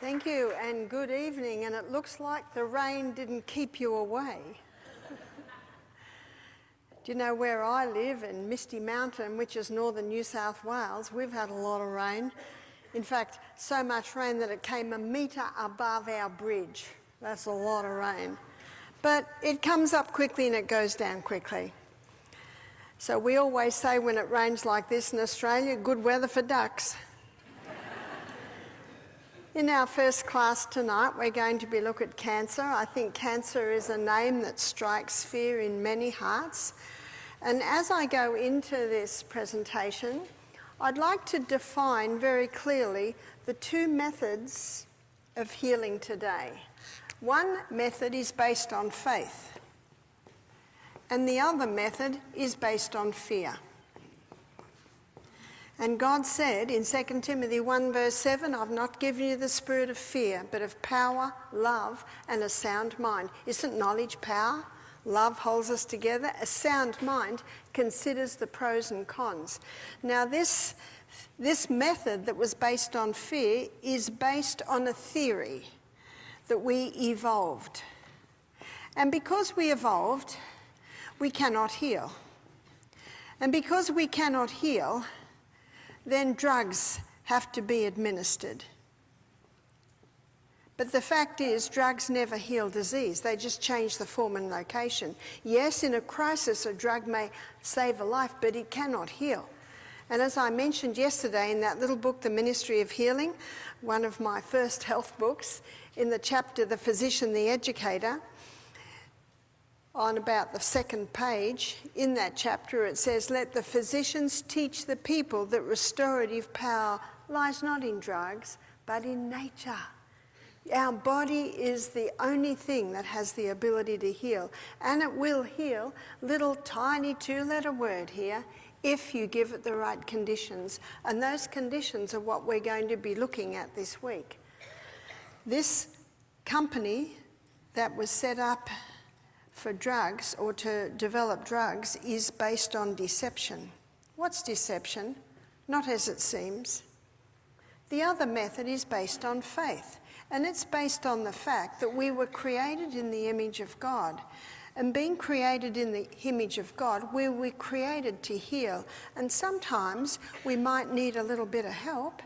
Thank you and good evening, and it looks like the rain didn't keep you away. Do you know where I live in Misty Mountain, which is northern New South Wales, we've had a lot of rain. In fact, so much rain that it came a metre above our bridge. That's a lot of rain. But it comes up quickly and it goes down quickly. So we always say when it rains like this in Australia, good weather for ducks. In our first class tonight, we're going to be looking at cancer. I think cancer is a name that strikes fear in many hearts. And as I go into this presentation, I'd like to define very clearly the two methods of healing today. One method is based on faith, and the other method is based on fear. And God said in 2 Timothy 1 verse 7, I've not given you the spirit of fear, but of power, love, and a sound mind. Isn't knowledge power? Love holds us together. A sound mind considers the pros and cons. Now this method that was based on fear is based on a theory that we evolved. And because we evolved, we cannot heal. And because we cannot heal, then drugs have to be administered. But the fact is, drugs never heal disease. They just change the form and location. Yes, in a crisis, a drug may save a life, but it cannot heal. And as I mentioned yesterday in that little book, The Ministry of Healing, one of my first health books, in the chapter, The Physician, the Educator, on about the second page, in that chapter it says, let the physicians teach the people that restorative power lies not in drugs, but in nature. Our body is the only thing that has the ability to heal, and it will heal, little tiny two-letter word here, if you give it the right conditions. And those conditions are what we're going to be looking at this week. This company that was set up for drugs, or to develop drugs, is based on deception. What's deception? Not as it seems. The other method is based on faith, and it's based on the fact that we were created in the image of God. And being created in the image of God, we were created to heal. And sometimes we might need a little bit of help,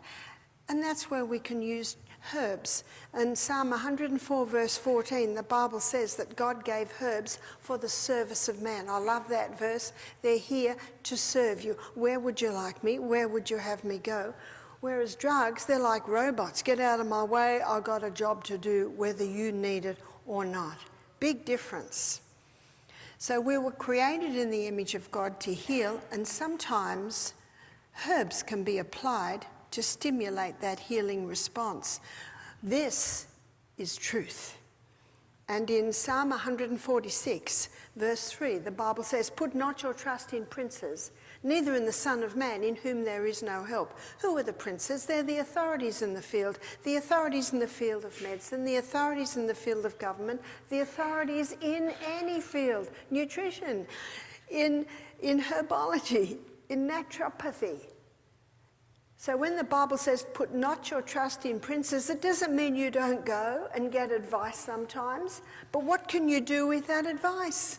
and that's where we can use herbs. And Psalm 104 verse 14, the Bible says that God gave herbs for the service of man. I love that verse. They're here to serve you. Where would you like me? Where would you have me go? Whereas drugs, they're like robots. Get out of my way, I've got a job to do, whether you need it or not. Big difference. So we were created in the image of God to heal, and sometimes herbs can be applied to stimulate that healing response. This is truth. And in Psalm 146, verse 3, the Bible says, put not your trust in princes, neither in the Son of Man, in whom there is no help. Who are the princes? They're the authorities in the field of medicine, the authorities in the field of government, the authorities in any field, nutrition, in herbology, in naturopathy. So when the Bible says, put not your trust in princes, it doesn't mean you don't go and get advice sometimes. But what can you do with that advice?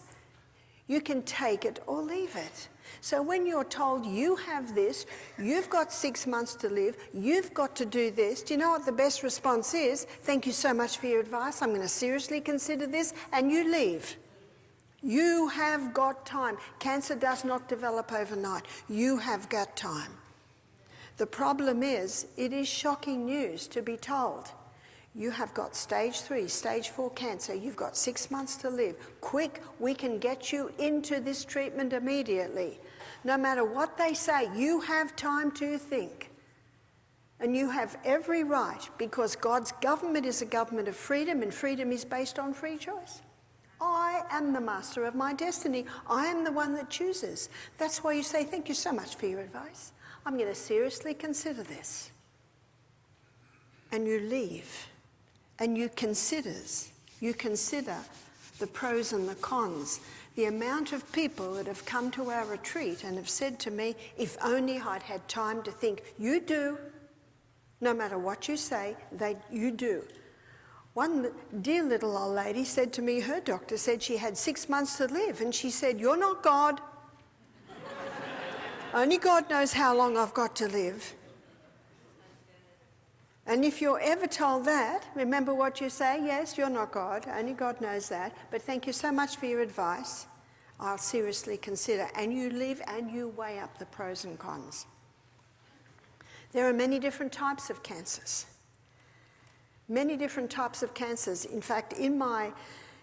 You can take it or leave it. So when you're told you have this, you've got 6 months to live, you've got to do this, do you know what the best response is? Thank you so much for your advice, I'm going to seriously consider this, and you leave. You have got time. Cancer does not develop overnight. You have got time. The problem is, it is shocking news to be told, you have got stage 3, stage 4 cancer, you've got 6 months to live. Quick, we can get you into this treatment immediately. No matter what they say, you have time to think. And you have every right, because God's government is a government of freedom, and freedom is based on free choice. I am the master of my destiny. I am the one that chooses. That's why you say, thank you so much for your advice. I'm going to seriously consider this. And you leave, and you consider the pros and the cons. The amount of people that have come to our retreat and have said to me, if only I'd had time to think. You do. No matter what you say, you do. One dear little old lady said to me, her doctor said she had 6 months to live, and she said, "You're not God. Only God knows how long I've got to live." And if you're ever told that, remember what you say. Yes, you're not God. Only God knows that. But thank you so much for your advice. I'll seriously consider. And you live and you weigh up the pros and cons. There are many different types of cancers. Many different types of cancers. In fact, in my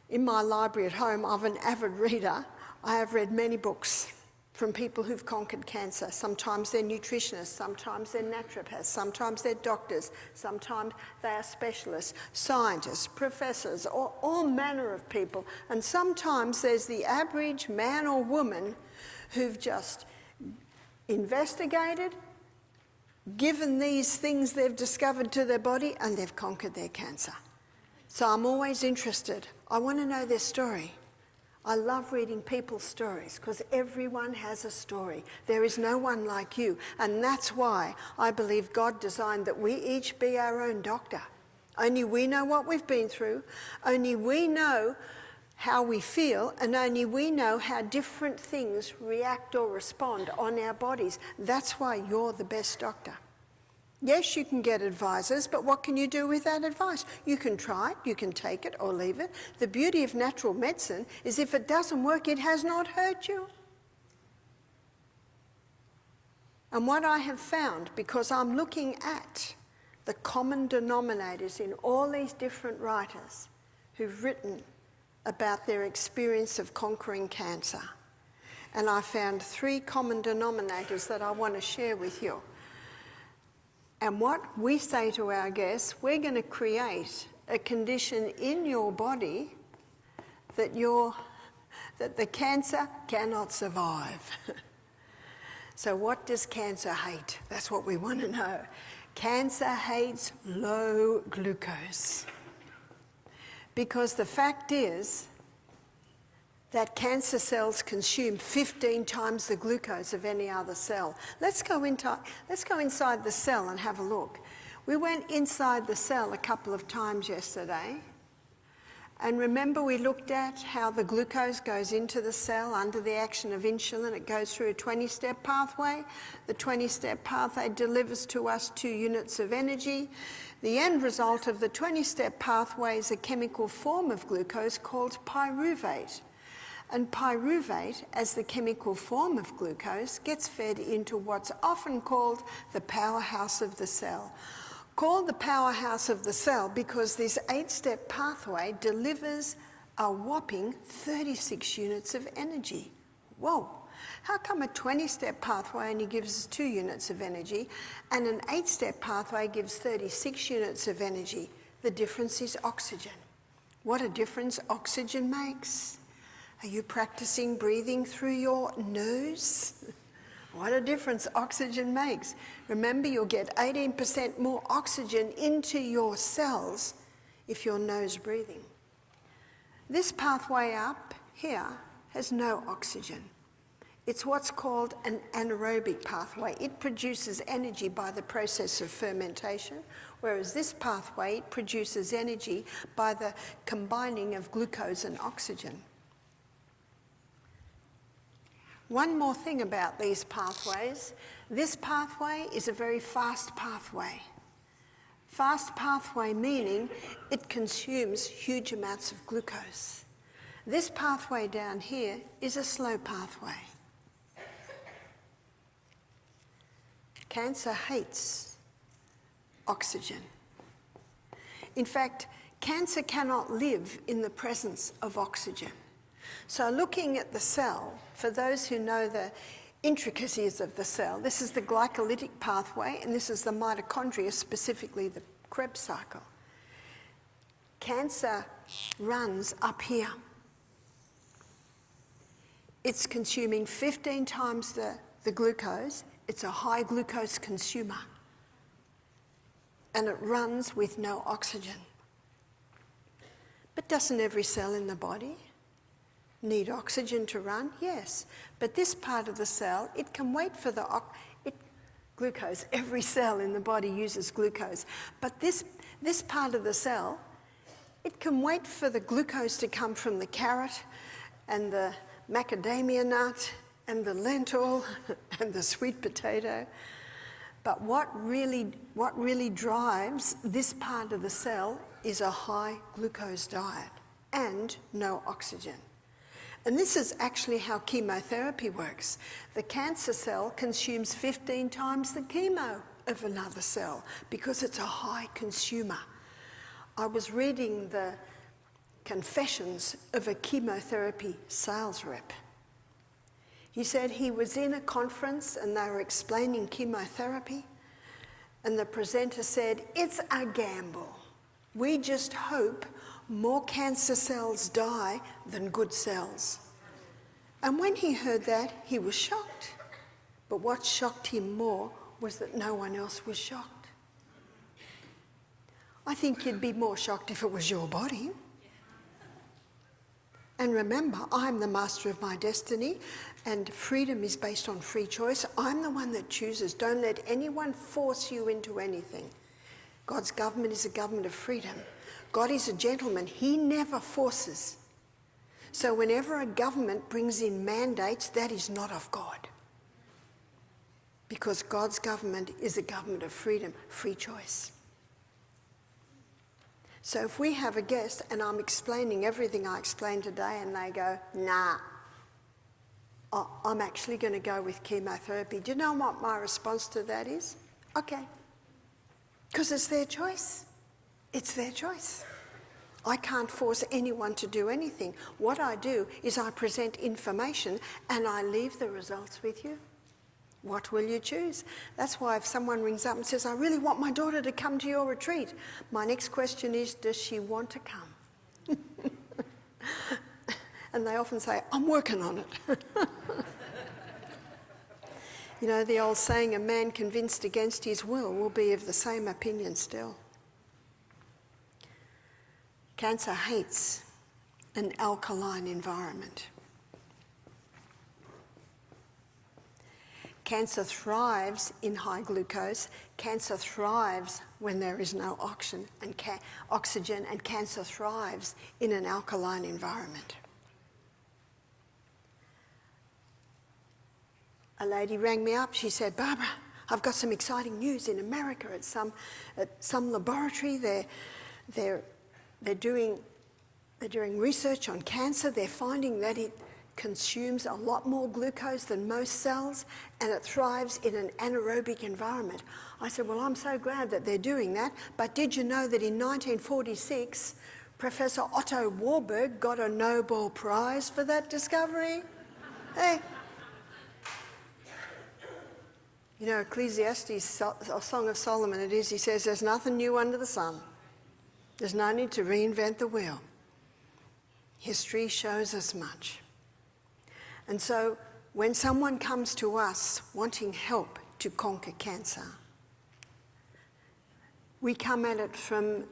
library at home, I'm an avid reader. I have read many books from people who've conquered cancer. Sometimes they're nutritionists, sometimes they're naturopaths, sometimes they're doctors, sometimes they are specialists, scientists, professors, or all manner of people. And sometimes there's the average man or woman who've just investigated, given these things they've discovered to their body, and they've conquered their cancer. So I'm always interested. I want to know their story. I love reading people's stories because everyone has a story. There is no one like you. And that's why I believe God designed that we each be our own doctor. Only we know what we've been through. Only we know how we feel, and only we know how different things react or respond on our bodies. That's why you're the best doctor. Yes, you can get advisors, but what can you do with that advice? You can try it, you can take it or leave it. The beauty of natural medicine is if it doesn't work, it has not hurt you. And what I have found, because I'm looking at the common denominators in all these different writers who've written about their experience of conquering cancer, and I found 3 common denominators that I want to share with you. And what we say to our guests, we're going to create a condition in your body that the cancer cannot survive. So what does cancer hate? That's what we want to know. Cancer hates low glucose. Because the fact is that cancer cells consume 15 times the glucose of any other cell. Let's go inside the cell and have a look. We went inside the cell a couple of times yesterday. And remember, we looked at how the glucose goes into the cell under the action of insulin. It goes through a 20-step pathway. The 20-step pathway delivers to us 2 units of energy. The end result of the 20-step pathway is a chemical form of glucose called pyruvate. And pyruvate, as the chemical form of glucose, gets fed into what's often called the powerhouse of the cell. Called the powerhouse of the cell because this 8-step pathway delivers a whopping 36 units of energy. Whoa! How come a 20-step pathway only gives us 2 units of energy and an 8-step pathway gives 36 units of energy? The difference is oxygen. What a difference oxygen makes. Are you practicing breathing through your nose? What a difference oxygen makes. Remember, you'll get 18% more oxygen into your cells if you're nose breathing. This pathway up here has no oxygen. It's what's called an anaerobic pathway. It produces energy by the process of fermentation, whereas this pathway produces energy by the combining of glucose and oxygen. One more thing about these pathways. This pathway is a very fast pathway. Fast pathway meaning it consumes huge amounts of glucose. This pathway down here is a slow pathway. Cancer hates oxygen. In fact, cancer cannot live in the presence of oxygen. So looking at the cell, for those who know the intricacies of the cell, this is the glycolytic pathway and this is the mitochondria, specifically the Krebs cycle. Cancer runs up here. It's consuming 15 times the glucose. It's a high glucose consumer. And it runs with no oxygen. But doesn't every cell in the body need oxygen to run? Yes. But this part of the cell, it can wait for Glucose. Every cell in the body uses glucose. But this part of the cell, it can wait for the glucose to come from the carrot and the macadamia nut and the lentil and the sweet potato. But what really drives this part of the cell is a high glucose diet and no oxygen. And this is actually how chemotherapy works. The cancer cell consumes 15 times the chemo of another cell because it's a high consumer. I was reading the confessions of a chemotherapy sales rep. He said he was in a conference and they were explaining chemotherapy, and the presenter said, "It's a gamble. We just hope more cancer cells die than good cells." And when he heard that, he was shocked. But what shocked him more was that no one else was shocked. I think you'd be more shocked if it was your body. And remember, I'm the master of my destiny, and freedom is based on free choice. I'm the one that chooses. Don't let anyone force you into anything. God's government is a government of freedom. God is a gentleman. He never forces. So whenever a government brings in mandates, that is not of God. Because God's government is a government of freedom, free choice. So if we have a guest and I'm explaining everything I explained today and they go, "Nah, I'm actually going to go with chemotherapy," do you know what my response to that is? Okay. Because it's their choice. It's their choice. I can't force anyone to do anything. What I do is I present information and I leave the results with you. What will you choose? That's why if someone rings up and says, "I really want my daughter to come to your retreat," my next question is, does she want to come? And they often say, "I'm working on it." You know, the old saying, a man convinced against his will be of the same opinion still. Cancer hates an alkaline environment. Cancer thrives in high glucose. Cancer thrives when there is no oxygen, and cancer thrives in an alkaline environment. A lady rang me up. She said, "Barbara, I've got some exciting news in America at some laboratory. They're doing research on cancer. They're finding that it consumes a lot more glucose than most cells, and it thrives in an anaerobic environment." I said, "Well, I'm so glad that they're doing that, but did you know that in 1946, Professor Otto Warburg got a Nobel Prize for that discovery?" Hey. You know, Ecclesiastes, a Song of Solomon it is, he says, "There's nothing new under the sun. There's no need to reinvent the wheel. History shows us much." And so when someone comes to us wanting help to conquer cancer, we come at it from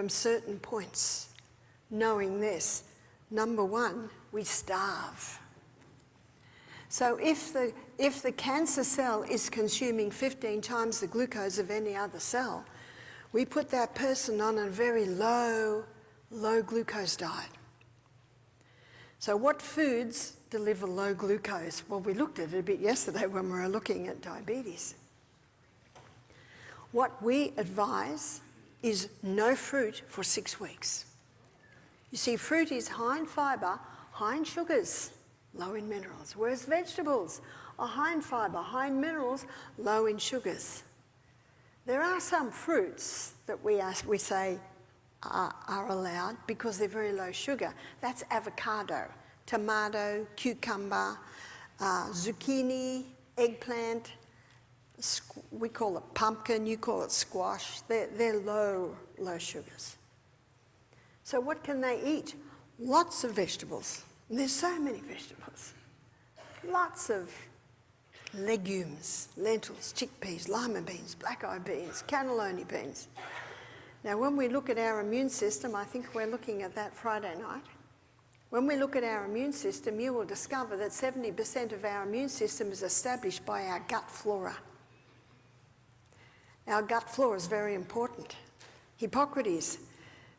certain points, knowing this. Number one, we starve. So if the cancer cell is consuming 15 times the glucose of any other cell, we put that person on a very low glucose diet. So what foods deliver low glucose? Well, we looked at it a bit yesterday when we were looking at diabetes. What we advise is no fruit for 6 weeks. You see, fruit is high in fibre, high in sugars, low in minerals, whereas vegetables are high in fibre, high in minerals, low in sugars. There are some fruits that we say are allowed because they're very low sugar. That's avocado, tomato, cucumber, zucchini, eggplant. We call it pumpkin, you call it squash. They're low sugars. So what can they eat? Lots of vegetables. And there's so many vegetables. Lots of legumes, lentils, chickpeas, lima beans, black-eyed beans, cannellini beans. Now, when we look at our immune system, I think we're looking at that Friday night, When we look at our immune system, you will discover that 70% of our immune system is established by our gut flora. Our gut flora is very important. Hippocrates,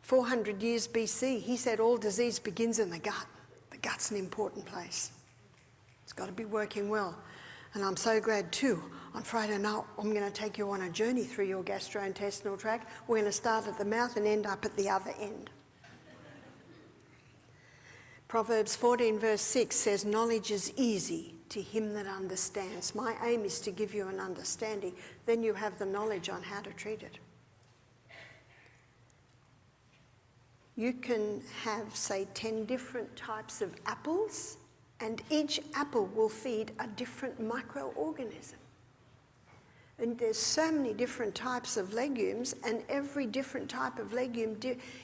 400 years BC, he said all disease begins in the gut. The gut's an important place. It's got to be working well. And I'm so glad too, on Friday night, I'm going to take you on a journey through your gastrointestinal tract. We're going to start at the mouth and end up at the other end. Proverbs 14 verse 6 says, knowledge is easy to him that understands. My aim is to give you an understanding. Then you have the knowledge on how to treat it. You can have, say, 10 different types of apples, and each apple will feed a different microorganism. And there's so many different types of legumes, and every different type of legume,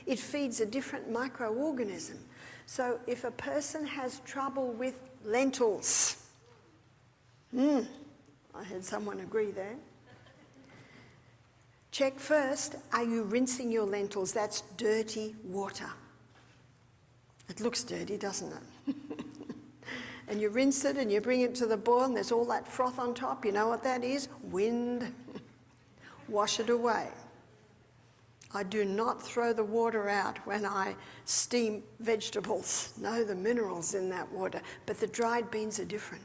it feeds a different microorganism. So if a person has trouble with lentils, I heard someone agree there. Check first, are you rinsing your lentils? That's dirty water. It looks dirty, doesn't it? And you rinse it and you bring it to the boil and there's all that froth on top. You know what that is? Wind. Wash it away. I do not throw the water out when I steam vegetables. No, the minerals in that water. But the dried beans are different.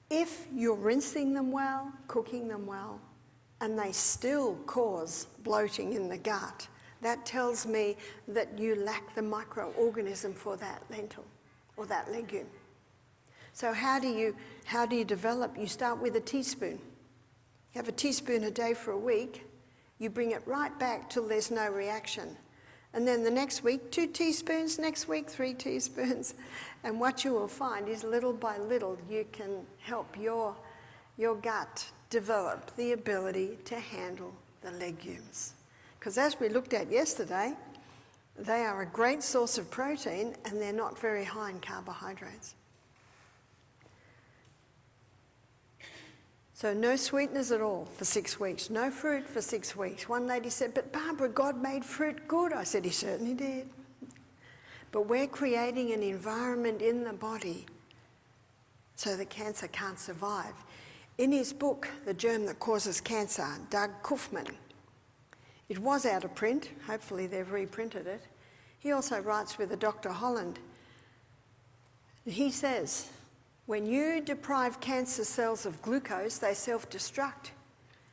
If you're rinsing them well, cooking them well, and they still cause bloating in the gut, that tells me that you lack the microorganism for that lentil or that legume. So how do you develop? You start with a teaspoon. You have a teaspoon a day for a week. You bring it right back till there's no reaction. And then the next week, 2 teaspoons, next week, 3 teaspoons. And what you will find is little by little, you can help your gut develop the ability to handle the legumes. Because as we looked at yesterday, they are a great source of protein and they're not very high in carbohydrates. So no sweeteners at all for 6 weeks, no fruit for 6 weeks. One lady said, but Barbara, God made fruit good. I said, he certainly did. But we're creating an environment in the body so that cancer can't survive. In his book, The Germ That Causes Cancer, Doug Kaufman, it was out of print. Hopefully they've reprinted it. He also writes with a Dr. Holland. He says, when you deprive cancer cells of glucose, they self-destruct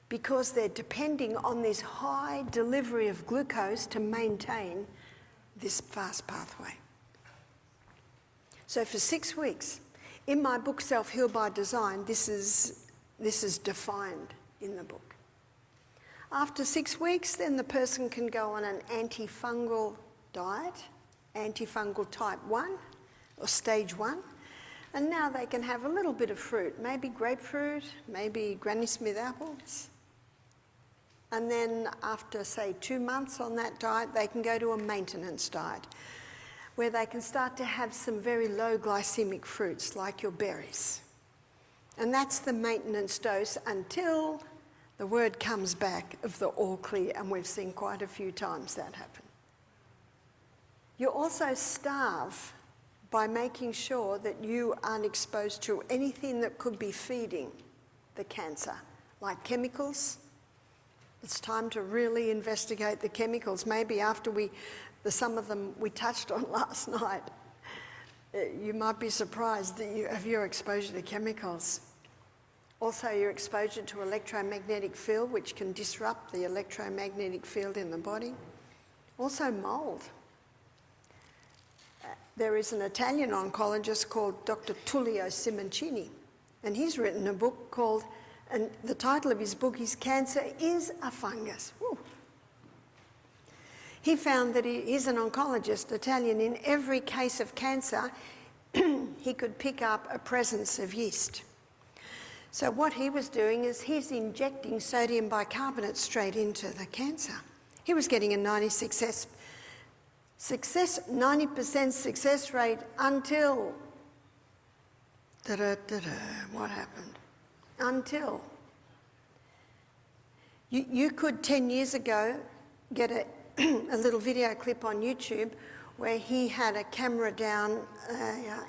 because they're depending on this high delivery of glucose to maintain this fast pathway. So for 6 weeks, in my book, Self-Heal by Design, this is defined in the book. After 6 weeks, then the person can go on an antifungal diet, antifungal type 1 or stage 1. And now they can have a little bit of fruit, maybe grapefruit, maybe Granny Smith apples. And then after, say, 2 months on that diet, they can go to a maintenance diet where they can start to have some very low glycemic fruits like your berries. And that's the maintenance dose until the word comes back of the all clear, and we've seen quite a few times that happen. You also starve by making sure that you aren't exposed to anything that could be feeding the cancer, like chemicals. It's time to really investigate the chemicals. Maybe after some of them we touched on last night, you might be surprised of your exposure to chemicals. Also, your exposure to electromagnetic field, which can disrupt the electromagnetic field in the body. Also, mold. There is an Italian oncologist called Dr. Tullio Simoncini, and he's written a book called, and the title of his book is Cancer is a Fungus. Woo. He found that he's an oncologist, Italian. In every case of cancer, he could pick up a presence of yeast. So what he was doing is he's injecting sodium bicarbonate straight into the cancer. He was getting a 90% success rate until, what happened? Until. You could 10 years ago get a little video clip on YouTube where he had a camera down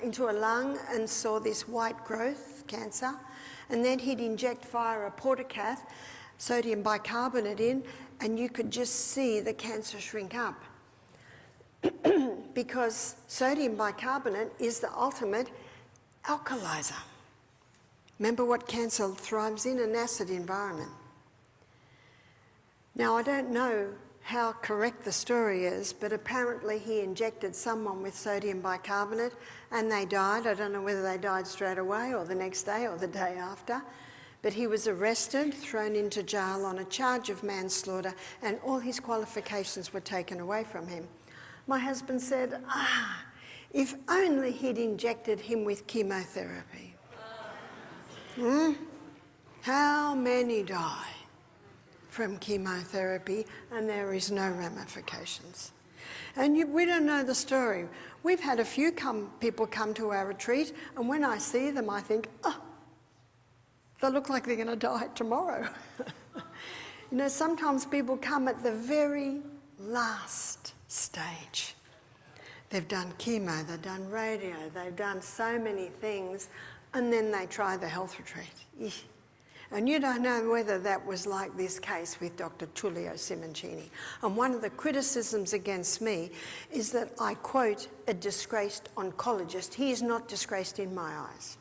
into a lung and saw this white growth, cancer, and then he'd inject via a portacath sodium bicarbonate in, and you could just see the cancer shrink up. Because sodium bicarbonate is the ultimate alkalizer. Remember what cancer thrives in? An acid environment. Now, I don't know how correct the story is, but apparently he injected someone with sodium bicarbonate and they died. I don't know whether they died straight away or the next day or the day after, but he was arrested, thrown into jail on a charge of manslaughter, and all his qualifications were taken away from him. My husband said, if only he'd injected him with chemotherapy. How many die from chemotherapy and there is no ramifications? And we don't know the story. We've had a few people come to our retreat, and when I see them I think, they look like they're going to die tomorrow. You know, sometimes people come at the very last stage. They've done chemo, they've done radio, they've done so many things, and then they try the health retreat. And you don't know whether that was like this case with Dr. Tullio Simoncini. And one of the criticisms against me is that I quote a disgraced oncologist. He is not disgraced in my eyes.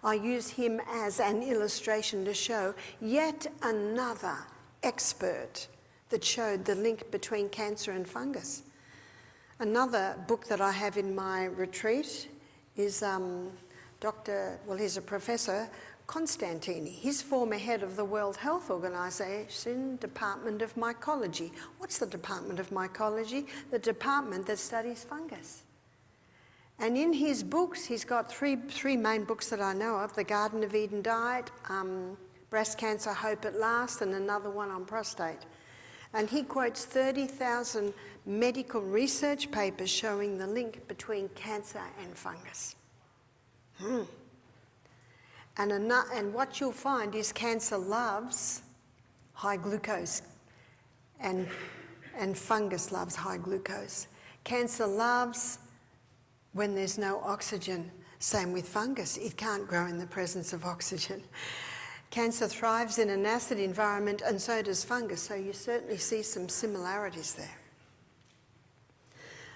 I use him as an illustration to show yet another expert that showed the link between cancer and fungus. Another book that I have in my retreat is he's a professor, Constantini. He's former head of the World Health Organization, Department of Mycology. What's the Department of Mycology? The department that studies fungus. And in his books, he's got three main books that I know of: The Garden of Eden Diet, Breast Cancer, Hope at Last, and another one on prostate. And he quotes 30,000 medical research papers showing the link between cancer and fungus. And what you'll find is cancer loves high glucose and fungus loves high glucose. Cancer loves when there's no oxygen. Same with fungus. It can't grow in the presence of oxygen. Cancer thrives in an acid environment, and so does fungus, so you certainly see some similarities there.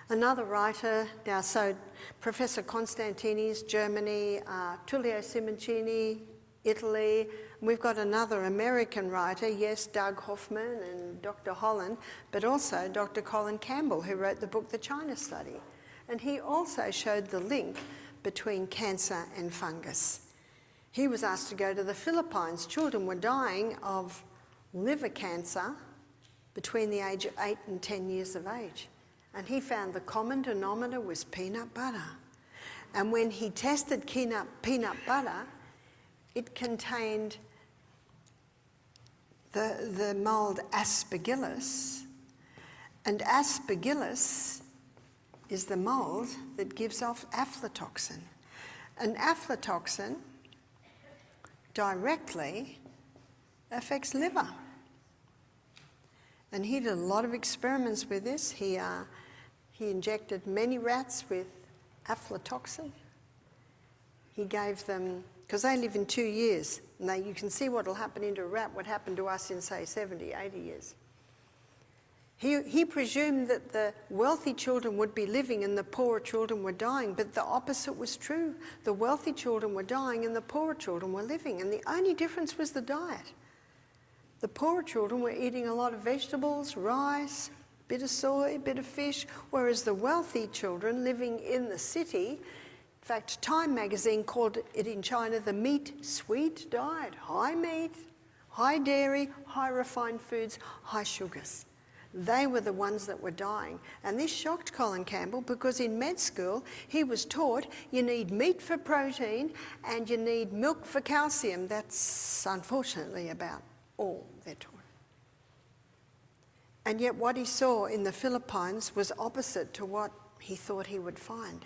Another writer, so Professor Constantini's Germany, Tullio Simoncini, Italy. We've got another American writer, yes, Doug Hoffman and Dr. Holland, but also Dr. Colin Campbell, who wrote the book The China Study. And he also showed the link between cancer and fungus. He was asked to go to the Philippines. Children were dying of liver cancer between the age of 8 and 10 years of age. And he found the common denominator was peanut butter. And when he tested peanut butter, it contained the mold Aspergillus. And Aspergillus is the mold that gives off aflatoxin. And aflatoxin directly affects liver. And he did a lot of experiments with this. He injected many rats with aflatoxin. He gave them, because they live in 2 years, and you can see what will happen into a rat, what happened to us in, say, 70, 80 years. He presumed that the wealthy children would be living and the poorer children were dying, but the opposite was true. The wealthy children were dying and the poorer children were living, and the only difference was the diet. The poorer children were eating a lot of vegetables, rice, bit of soy, bit of fish, whereas the wealthy children living in the city, in fact, Time magazine called it in China the meat-sweet diet. High meat, high dairy, high refined foods, high sugars. They were the ones that were dying. And this shocked Colin Campbell because in med school he was taught you need meat for protein and you need milk for calcium. That's unfortunately about all they're taught. And yet what he saw in the Philippines was opposite to what he thought he would find.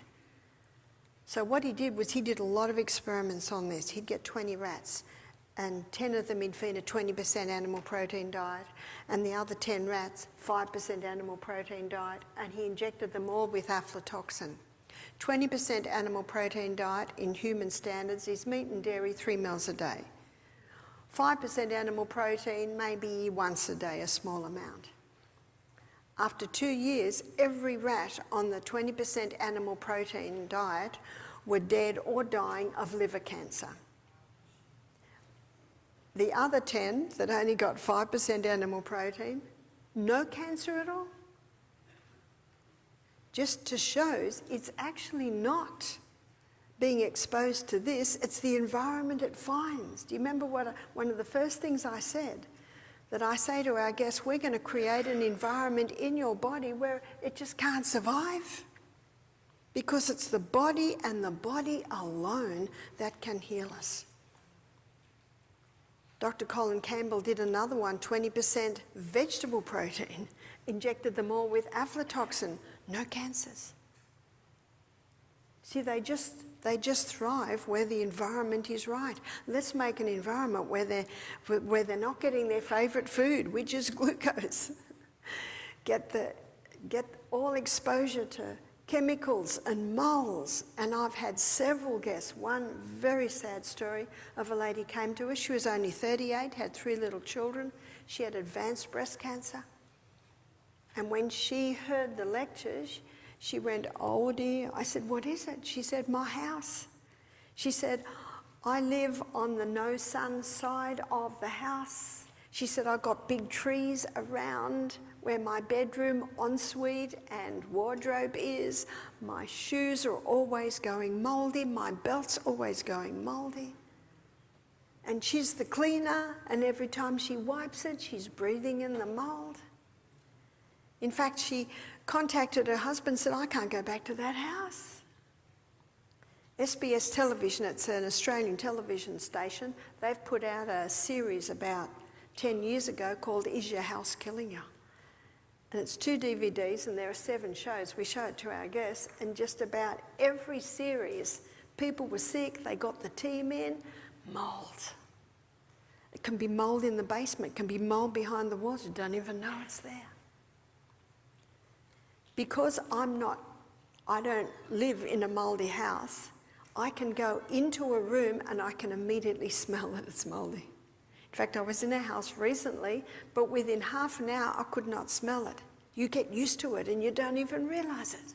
So what he did was he did a lot of experiments on this. He'd get 20 rats and 10 of them he'd feed a 20% animal protein diet, and the other 10 rats, 5% animal protein diet, and he injected them all with aflatoxin. 20% animal protein diet in human standards is meat and dairy 3 meals a day. 5% animal protein, maybe once a day, a small amount. After 2 years, every rat on the 20% animal protein diet were dead or dying of liver cancer. The other 10 that only got 5% animal protein, no cancer at all. Just to shows it's actually not being exposed to this, it's the environment it finds. Do you remember one of the first things I said? That I say to our guests, we're going to create an environment in your body where it just can't survive. Because it's the body and the body alone that can heal us. Dr. Colin Campbell did another one, 20% vegetable protein, injected them all with aflatoxin, no cancers. See, they just thrive where the environment is right. Let's make an environment where they're not getting their favourite food, which is glucose. Get all exposure to chemicals and moles. And I've had several guests. One very sad story of a lady came to us. She was only 38, had 3 little children. She had advanced breast cancer. And when she heard the lectures, she went, oh dear. I said, what is it? She said, my house. She said, I live on the no sun side of the house. She said, I've got big trees around where my bedroom, ensuite and wardrobe is. My shoes are always going mouldy. My belt's always going mouldy. And she's the cleaner, and every time she wipes it, she's breathing in the mould. In fact, she contacted her husband and said, I can't go back to that house. SBS Television, it's an Australian television station, they've put out a series about 10 years ago called Is Your House Killing You? And it's 2 DVDs and there are 7 shows. We show it to our guests, and just about every series, people were sick, they got the team in, mould. It can be mould in the basement, it can be mould behind the walls, you don't even know it's there. Because I don't live in a mouldy house, I can go into a room and I can immediately smell that it's mouldy. In fact, I was in a house recently, but within half an hour I could not smell it. You get used to it and you don't even realise it.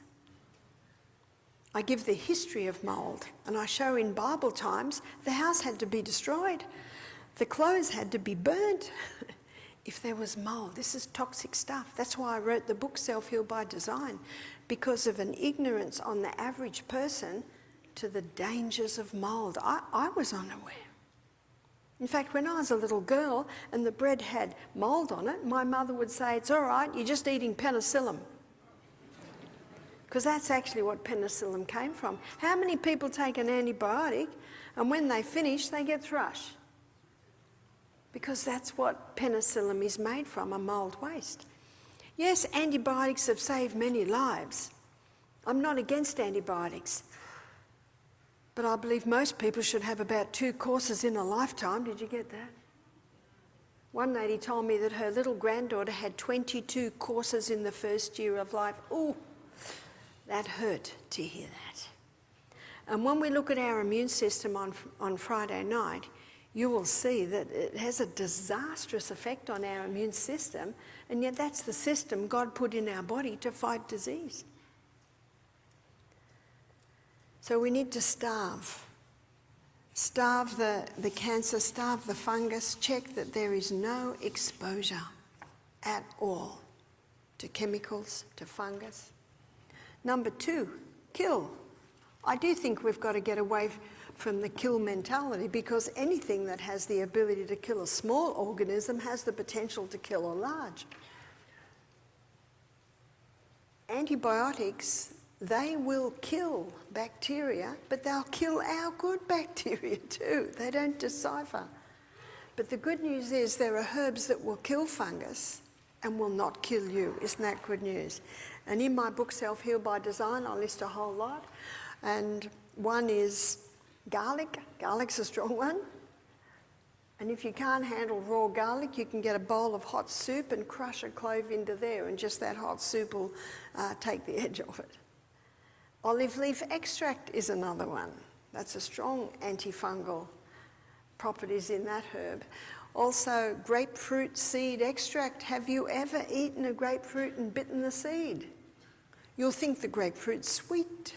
I give the history of mould, and I show in Bible times the house had to be destroyed. The clothes had to be burnt if there was mould. This is toxic stuff. That's why I wrote the book Self-Heal by Design, because of an ignorance on the average person to the dangers of mould. I was unaware. In fact, when I was a little girl and the bread had mould on it, my mother would say, it's all right, you're just eating penicillin. Because that's actually what penicillin came from. How many people take an antibiotic and when they finish, they get thrush? Because that's what penicillin is made from, a mould waste. Yes, antibiotics have saved many lives. I'm not against antibiotics. But I believe most people should have about 2 courses in a lifetime. Did you get that? One lady told me that her little granddaughter had 22 courses in the first year of life. Ooh, that hurt to hear that. And when we look at our immune system on Friday night, you will see that it has a disastrous effect on our immune system, and yet that's the system God put in our body to fight disease. So we need to starve. Starve the cancer, starve the fungus, check that there is no exposure at all to chemicals, to fungus. Number 2, kill. I do think we've got to get away from the kill mentality, because anything that has the ability to kill a small organism has the potential to kill a large. Antibiotics, they will kill bacteria, but they'll kill our good bacteria too. They don't decipher. But the good news is there are herbs that will kill fungus and will not kill you. Isn't that good news? And in my book, Self-Heal by Design, I list a whole lot. And one is garlic. Garlic's a strong one. And if you can't handle raw garlic, you can get a bowl of hot soup and crush a clove into there, and just that hot soup will take the edge off it. Olive leaf extract is another one. That's a strong antifungal properties in that herb. Also, grapefruit seed extract. Have you ever eaten a grapefruit and bitten the seed? You'll think the grapefruit's sweet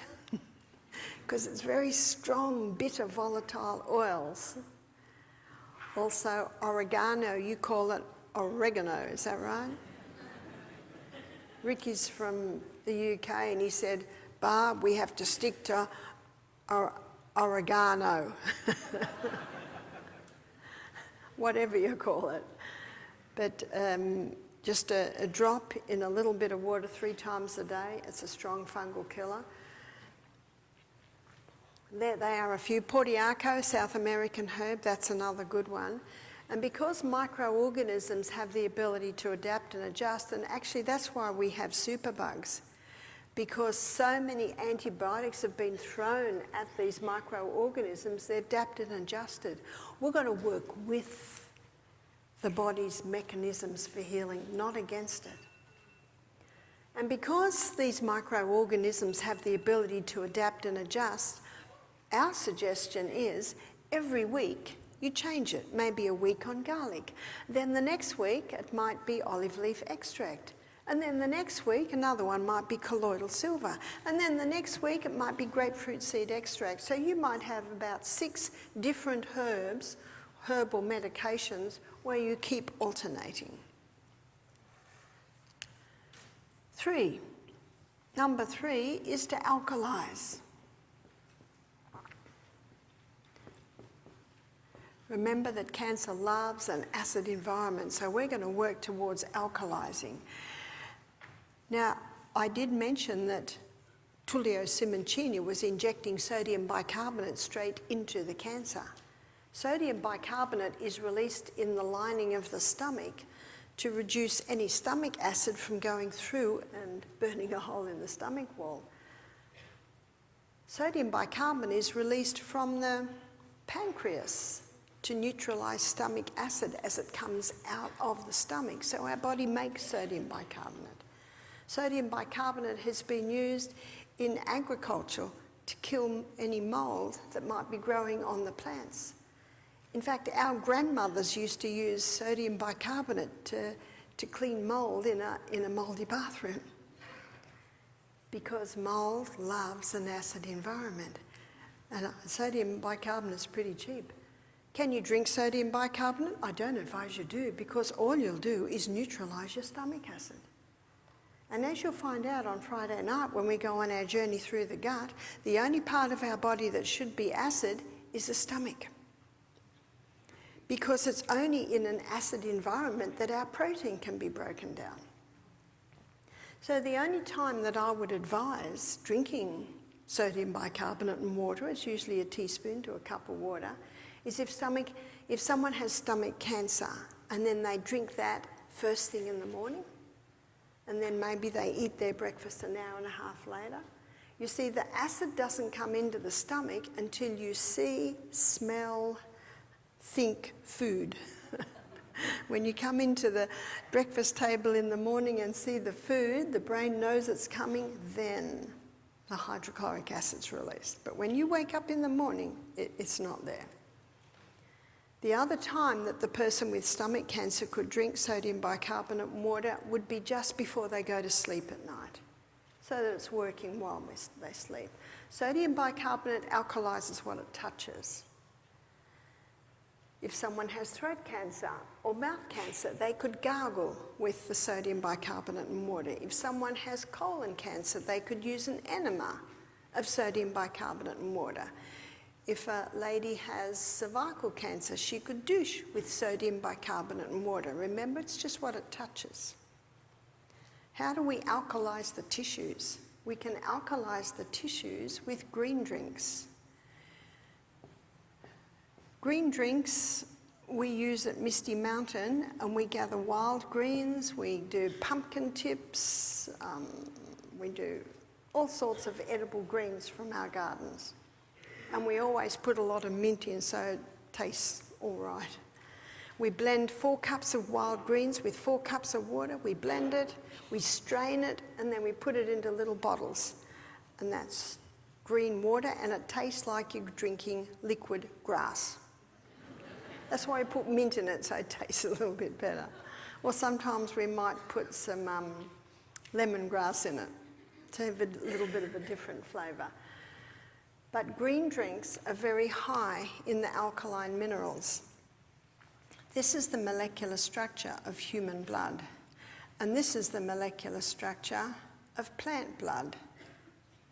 because it's very strong, bitter, volatile oils. Also, oregano, you call it oregano, is that right? Ricky's from the UK and he said, Barb, we have to stick to oregano. Whatever you call it. But just a drop in a little bit of water 3 times a day, it's a strong fungal killer. There they are a few. Portiaco, South American herb, that's another good one. And because microorganisms have the ability to adapt and adjust, and actually that's why we have superbugs, because so many antibiotics have been thrown at these microorganisms, they've adapted and adjusted. We're going to work with the body's mechanisms for healing, not against it. And because these microorganisms have the ability to adapt and adjust, our suggestion is every week you change it, maybe a week on garlic. Then the next week it might be olive leaf extract. And then the next week another one might be colloidal silver. And then the next week it might be grapefruit seed extract. So you might have about 6 different herbs, herbal medications, where you keep alternating. 3. Number 3 is to alkalize. Remember that cancer loves an acid environment, so we're going to work towards alkalizing. Now, I did mention that Tullio Simoncini was injecting sodium bicarbonate straight into the cancer. Sodium bicarbonate is released in the lining of the stomach to reduce any stomach acid from going through and burning a hole in the stomach wall. Sodium bicarbonate is released from the pancreas to neutralize stomach acid as it comes out of the stomach. So our body makes sodium bicarbonate. Sodium bicarbonate has been used in agriculture to kill any mold that might be growing on the plants. In fact, our grandmothers used to use sodium bicarbonate to clean mold in a mouldy bathroom, because mold loves an acid environment. And sodium bicarbonate is pretty cheap. Can you drink sodium bicarbonate? I don't advise you do, because all you'll do is neutralise your stomach acid. And as you'll find out on Friday night when we go on our journey through the gut, the only part of our body that should be acid is the stomach. Because it's only in an acid environment that our protein can be broken down. So the only time that I would advise drinking sodium bicarbonate and water, it's usually a teaspoon to a cup of water, is if someone has stomach cancer and then they drink that first thing in the morning, and then maybe they eat their breakfast an hour and a half later. You see, the acid doesn't come into the stomach until you see, smell, think food. When you come into the breakfast table in the morning and see the food, the brain knows it's coming, then the hydrochloric acid's released. But when you wake up in the morning, it's not there. The other time that the person with stomach cancer could drink sodium bicarbonate and water would be just before they go to sleep at night, so that it's working while they sleep. Sodium bicarbonate alkalizes what it touches. If someone has throat cancer or mouth cancer, they could gargle with the sodium bicarbonate and water. If someone has colon cancer, they could use an enema of sodium bicarbonate and water. If a lady has cervical cancer, she could douche with sodium bicarbonate and water. Remember, it's just what it touches. How do we alkalize the tissues? We can alkalize the tissues with green drinks. Green drinks we use at Misty Mountain, and we gather wild greens, we do pumpkin tips, we do all sorts of edible greens from our gardens. And we always put a lot of mint in so it tastes all right. We blend 4 cups of wild greens with 4 cups of water. We blend it, we strain it, and then we put it into little bottles. And that's green water, and it tastes like you're drinking liquid grass. That's why we put mint in it, so it tastes a little bit better. Or sometimes we might put some lemongrass in it to have a little bit of a different flavour. But green drinks are very high in the alkaline minerals. This is the molecular structure of human blood, and this is the molecular structure of plant blood.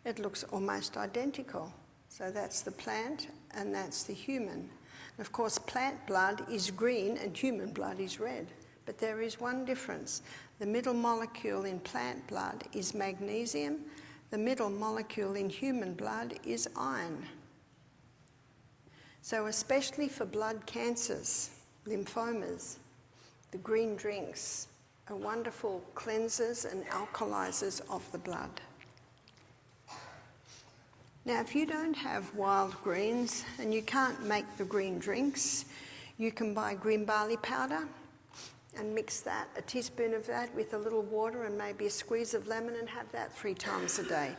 It looks almost identical. So that's the plant and that's the human. And of course, plant blood is green and human blood is red. But there is one difference. The middle molecule in plant blood is magnesium. The middle molecule in human blood is iron. So especially for blood cancers, lymphomas, the green drinks are wonderful cleansers and alkalizers of the blood. Now, if you don't have wild greens and you can't make the green drinks, you can buy green barley powder and mix that, a teaspoon of that with a little water and maybe a squeeze of lemon, and have that 3 times a day.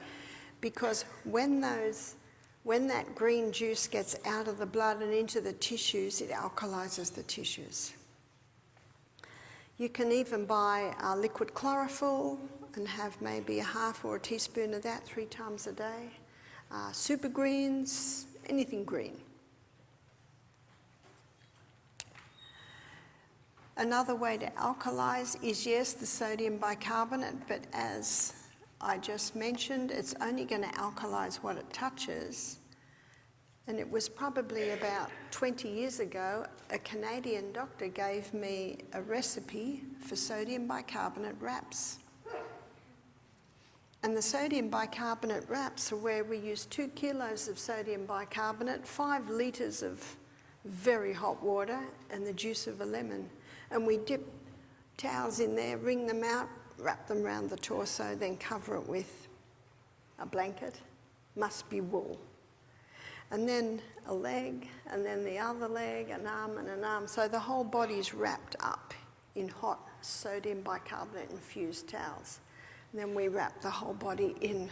Because when that green juice gets out of the blood and into the tissues, it alkalizes the tissues. You can even buy liquid chlorophyll and have maybe a half or a teaspoon of that 3 times a day. Super greens, anything green. Another way to alkalize is, yes, the sodium bicarbonate, but as I just mentioned, it's only going to alkalize what it touches. And it was probably about 20 years ago, a Canadian doctor gave me a recipe for sodium bicarbonate wraps. And the sodium bicarbonate wraps are where we use 2 kilos of sodium bicarbonate, 5 litres of very hot water, and the juice of a lemon. And we dip towels in there, wring them out, wrap them around the torso, then cover it with a blanket. Must be wool. And then a leg, and then the other leg, an arm and an arm. So the whole body's wrapped up in hot sodium bicarbonate infused towels. And then we wrap the whole body in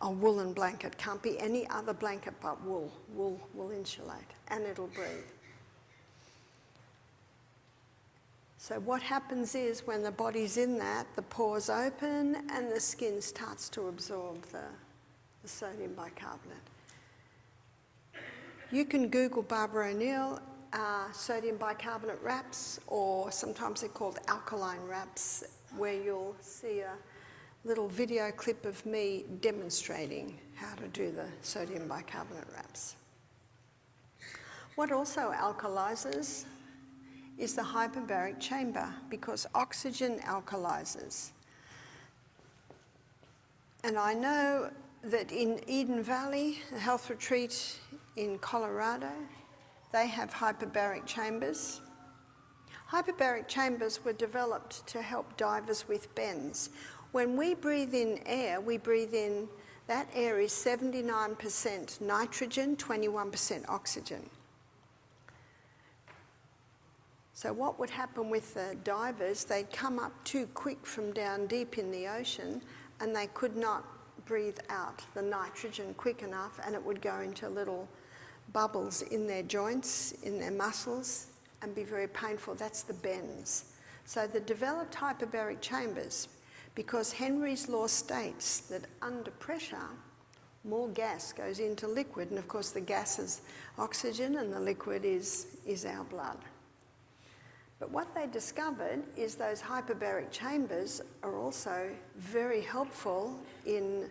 a woolen blanket. Can't be any other blanket but wool. Wool will insulate and it'll breathe. So what happens is when the body's in that, the pores open and the skin starts to absorb the sodium bicarbonate. You can Google Barbara O'Neill sodium bicarbonate wraps, or sometimes they're called alkaline wraps, where you'll see a little video clip of me demonstrating how to do the sodium bicarbonate wraps. What also alkalizes is the hyperbaric chamber, because oxygen alkalizes. And I know that in Eden Valley, a health retreat in Colorado, they have hyperbaric chambers. Hyperbaric chambers were developed to help divers with bends. When we breathe in air, we breathe in, that air is 79% nitrogen, 21% oxygen. So what would happen with the divers, they'd come up too quick from down deep in the ocean and they could not breathe out the nitrogen quick enough, and it would go into little bubbles in their joints, in their muscles, and be very painful. That's the bends. So the developed hyperbaric chambers, because Henry's law states that under pressure, more gas goes into liquid, and of course the gas is oxygen and the liquid is our blood. But what they discovered is those hyperbaric chambers are also very helpful in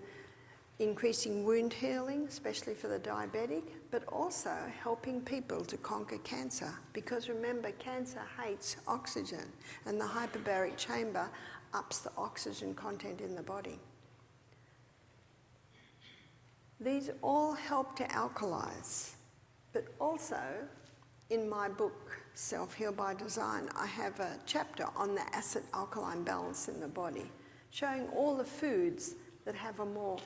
increasing wound healing, especially for the diabetic, but also helping people to conquer cancer. Because remember, cancer hates oxygen, and the hyperbaric chamber ups the oxygen content in the body. These all help to alkalize, but also in my book, Self-Heal by Design, I have a chapter on the acid-alkaline balance in the body, showing all the foods that have a more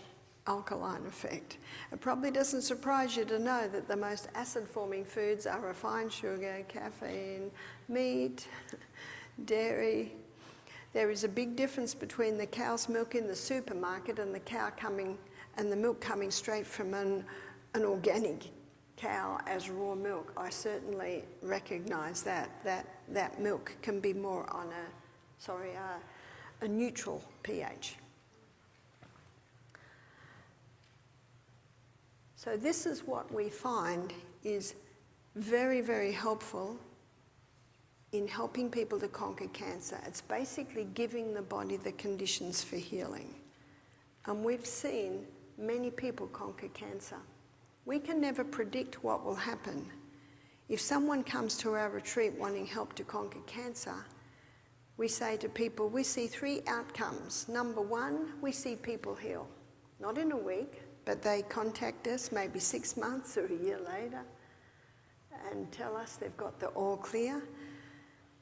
alkaline effect. It probably doesn't surprise you to know that the most acid-forming foods are refined sugar, caffeine, meat, dairy. There is a big difference between the cow's milk in the supermarket and the milk coming straight from an organic cow as raw milk. I certainly recognise that milk can be more on a neutral pH. So this is what we find is very, very helpful in helping people to conquer cancer. It's basically giving the body the conditions for healing. And we've seen many people conquer cancer. We can never predict what will happen. If someone comes to our retreat wanting help to conquer cancer, we say to people, we see 3 outcomes. Number 1, we see people heal. Not in a week, but they contact us maybe 6 months or a year later and tell us they've got the all clear.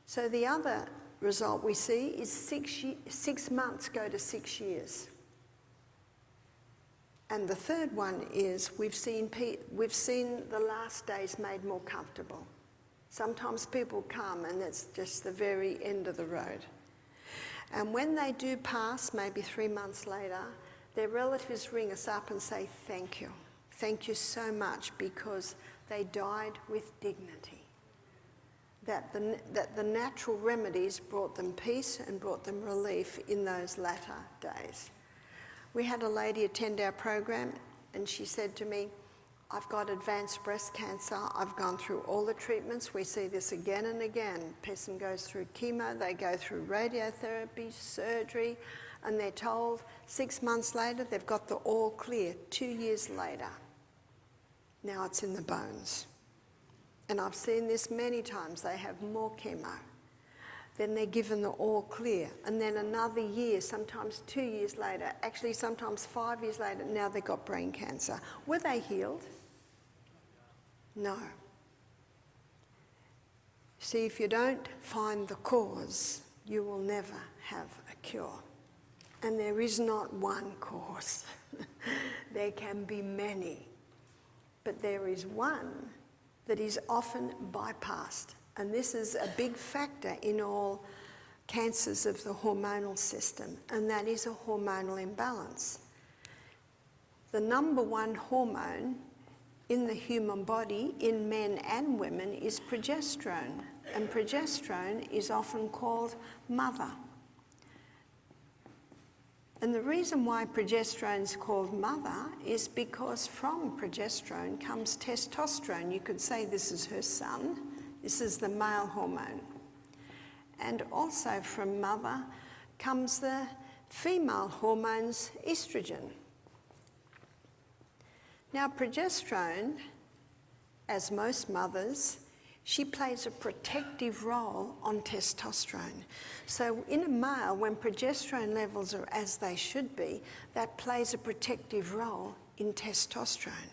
So the other result we see is 6 months go to 6 years. And the third one is we've seen the last days made more comfortable. Sometimes people come and it's just the very end of the road. And when they do pass, maybe 3 months later, their relatives ring us up and say, thank you. Thank you so much, because they died with dignity. That the natural remedies brought them peace and brought them relief in those latter days. We had a lady attend our program and she said to me, I've got advanced breast cancer. I've gone through all the treatments. We see this again and again. Person goes through chemo, they go through radiotherapy, surgery, and they're told 6 months later they've got the all clear. 2 years later, now it's in the bones. And I've seen this many times. They have more chemo. Then they're given the all clear. And then another year, sometimes 2 years later, actually sometimes 5 years later, now they've got brain cancer. Were they healed? No. See, if you don't find the cause, you will never have a cure. And there is not one cause. There can be many. But there is one that is often bypassed. And this is a big factor in all cancers of the hormonal system, and that is a hormonal imbalance. The number 1 hormone in the human body, in men and women, is progesterone. And progesterone is often called mother. And the reason why progesterone is called mother is because from progesterone comes testosterone. You could say this is her son. This is the male hormone. And also from mother comes the female hormones, estrogen. Now progesterone, as most mothers, she plays a protective role on testosterone. So in a male, when progesterone levels are as they should be, that plays a protective role in testosterone.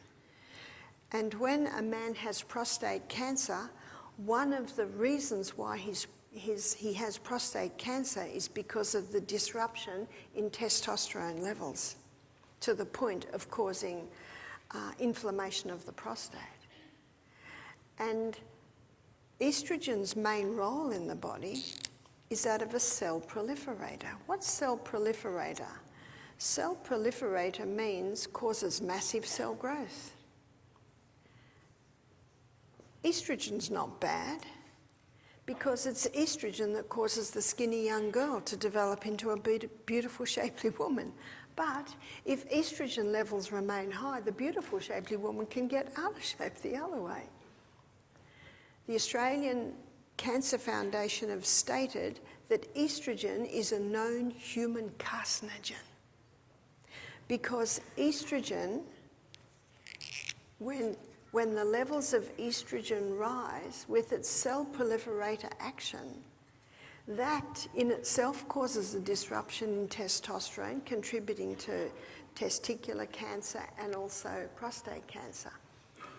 And when a man has prostate cancer, one of the reasons why he has prostate cancer is because of the disruption in testosterone levels, to the point of causing inflammation of the prostate. And estrogen's main role in the body is that of a cell proliferator. What's cell proliferator? Cell proliferator means causes massive cell growth. Estrogen's not bad, because it's estrogen that causes the skinny young girl to develop into a beautiful, shapely woman. But if estrogen levels remain high, the beautiful, shapely woman can get out of shape the other way. The Australian Cancer Foundation have stated that estrogen is a known human carcinogen, because estrogen, when the levels of estrogen rise with its cell proliferator action, that in itself causes a disruption in testosterone, contributing to testicular cancer and also prostate cancer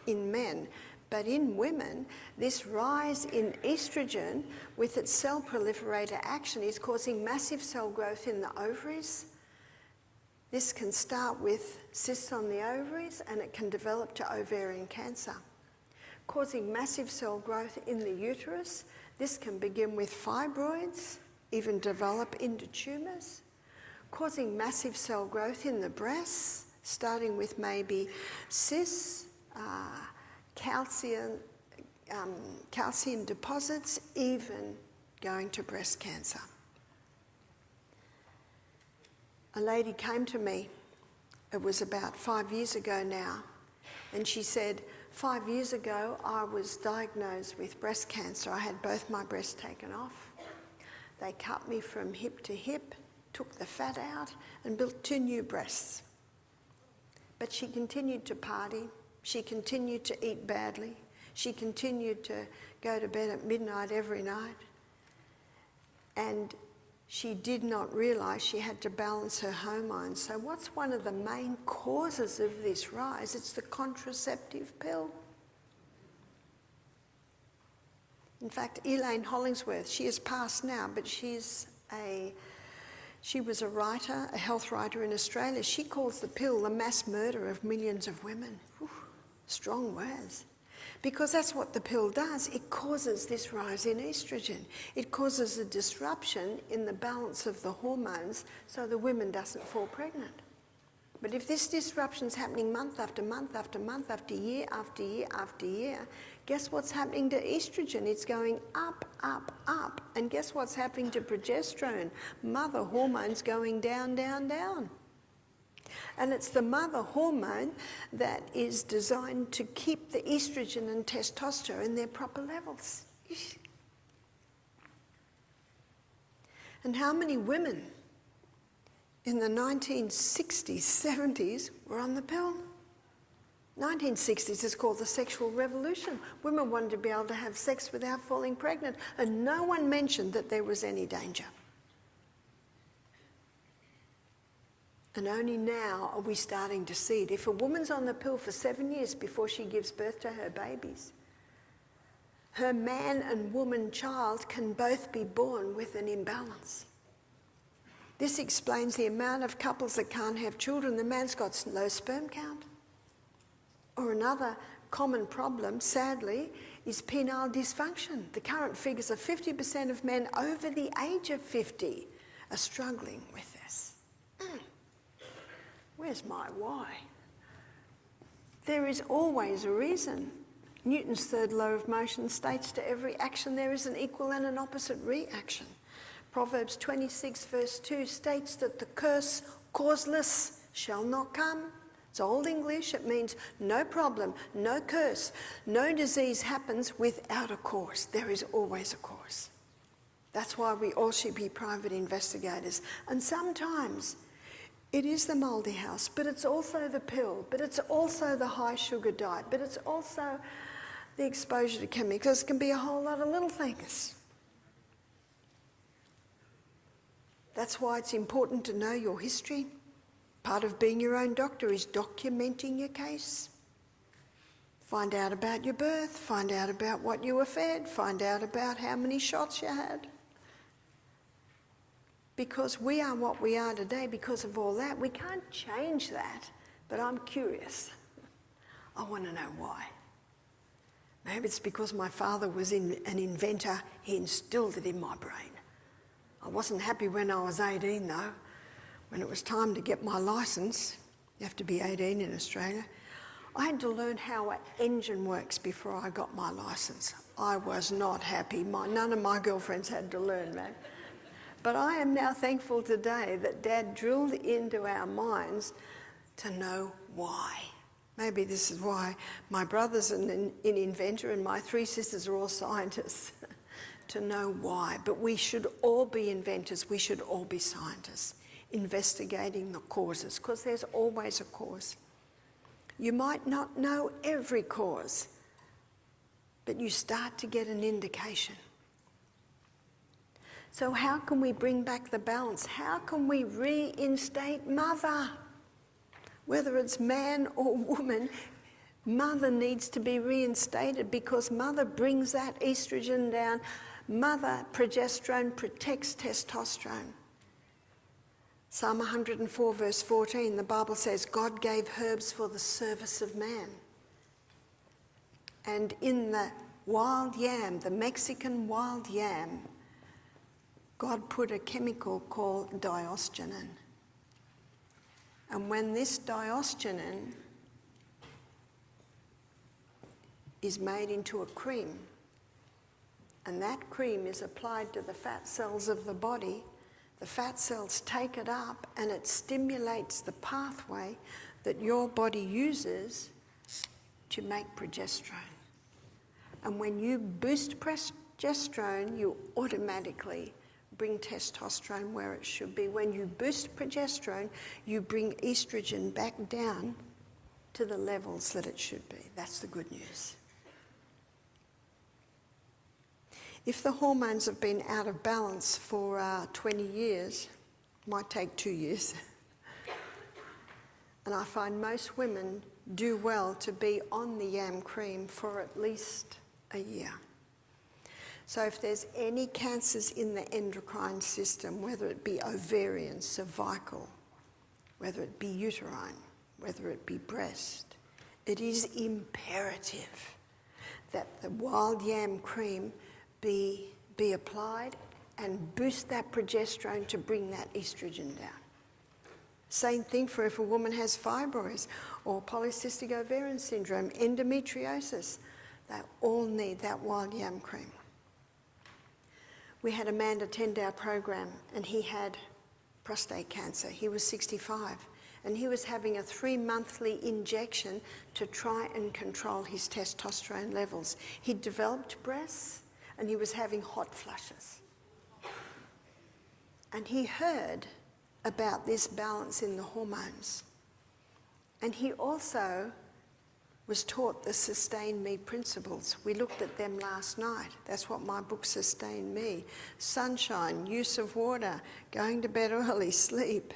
in men. But in women, this rise in estrogen with its cell proliferator action is causing massive cell growth in the ovaries. This can start with cysts on the ovaries and it can develop to ovarian cancer, causing massive cell growth in the uterus. This can begin with fibroids, even develop into tumours, causing massive cell growth in the breasts, starting with maybe cysts, calcium deposits, even going to breast cancer. A lady came to me, it was about 5 years ago now, and she said, 5 years ago I was diagnosed with breast cancer. I had both my breasts taken off. They cut me from hip to hip, took the fat out and built 2 new breasts. But she continued to party, she continued to eat badly, she continued to go to bed at midnight every night, and she did not realise she had to balance her hormones. So what's one of the main causes of this rise? It's the contraceptive pill. In fact, Elaine Hollingsworth, she has passed now, but she was a writer, a health writer in Australia. She calls the pill the mass murder of millions of women. Whew, strong words. Because that's what the pill does. It causes this rise in estrogen. It causes a disruption in the balance of the hormones so the woman doesn't fall pregnant. But if this disruption's happening month after month after month after year after year after year, guess what's happening to estrogen? It's going up, up, up. And guess what's happening to progesterone? Mother hormone's going down, down, down. And it's the mother hormone that is designed to keep the estrogen and testosterone in their proper levels. And how many women in the 1960s, 70s were on the pill? 1960s is called the sexual revolution. Women wanted to be able to have sex without falling pregnant, and no one mentioned that there was any danger. And only now are we starting to see it. If a woman's on the pill for 7 years before she gives birth to her babies, her man and woman child can both be born with an imbalance. This explains the amount of couples that can't have children. The man's got low sperm count. Or another common problem, sadly, is penile dysfunction. The current figures are 50% of men over the age of 50 are struggling with this. Where's my why? There is always a reason. Newton's third law of motion states to every action there is an equal and an opposite reaction. Proverbs 26 verse 2 states that the curse causeless shall not come. It's Old English, it means no problem, no curse, no disease happens without a cause. There is always a cause. That's why we all should be private investigators. And sometimes it is the mouldy house, but it's also the pill, but it's also the high sugar diet, but it's also the exposure to chemicals. It can be a whole lot of little things. That's why it's important to know your history. Part of being your own doctor is documenting your case. Find out about your birth, find out about what you were fed, find out about how many shots you had. Because we are what we are today because of all that. We can't change that, but I'm curious. I want to know why. Maybe it's because my father was an inventor. He instilled it in my brain. I wasn't happy when I was 18 though. When it was time to get my licence, you have to be 18 in Australia, I had to learn how an engine works before I got my licence. I was not happy. None of my girlfriends had to learn that. But I am now thankful today that Dad drilled into our minds to know why. Maybe this is why my brother's an inventor and my 3 sisters are all scientists, to know why. But we should all be inventors, we should all be scientists, investigating the causes, because there's always a cause. You might not know every cause, but you start to get an indication. So how can we bring back the balance? How can we reinstate mother? Whether it's man or woman, mother needs to be reinstated because mother brings that estrogen down. Mother progesterone protects testosterone. Psalm 104 verse 14, the Bible says, God gave herbs for the service of man. And in the wild yam, the Mexican wild yam, God put a chemical called diosgenin. And when this diosgenin is made into a cream, and that cream is applied to the fat cells of the body, the fat cells take it up and it stimulates the pathway that your body uses to make progesterone. And when you boost progesterone, you automatically bring testosterone where it should be. When you boost progesterone, you bring estrogen back down to the levels that it should be. That's the good news. If the hormones have been out of balance for 20 years, might take 2 years, and I find most women do well to be on the yam cream for at least a year. So if there's any cancers in the endocrine system, whether it be ovarian, cervical, whether it be uterine, whether it be breast, it is imperative that the wild yam cream be applied and boost that progesterone to bring that estrogen down. Same thing for if a woman has fibroids or polycystic ovarian syndrome, endometriosis. They all need that wild yam cream. We had a man attend our program and he had prostate cancer. He was 65 and he was having a 3-monthly injection to try and control his testosterone levels. He'd developed breasts and he was having hot flushes. And he heard about this balance in the hormones. And he also was taught the Sustain Me principles. We looked at them last night. That's what my book, Sustain Me. Sunshine, use of water, going to bed early, sleep,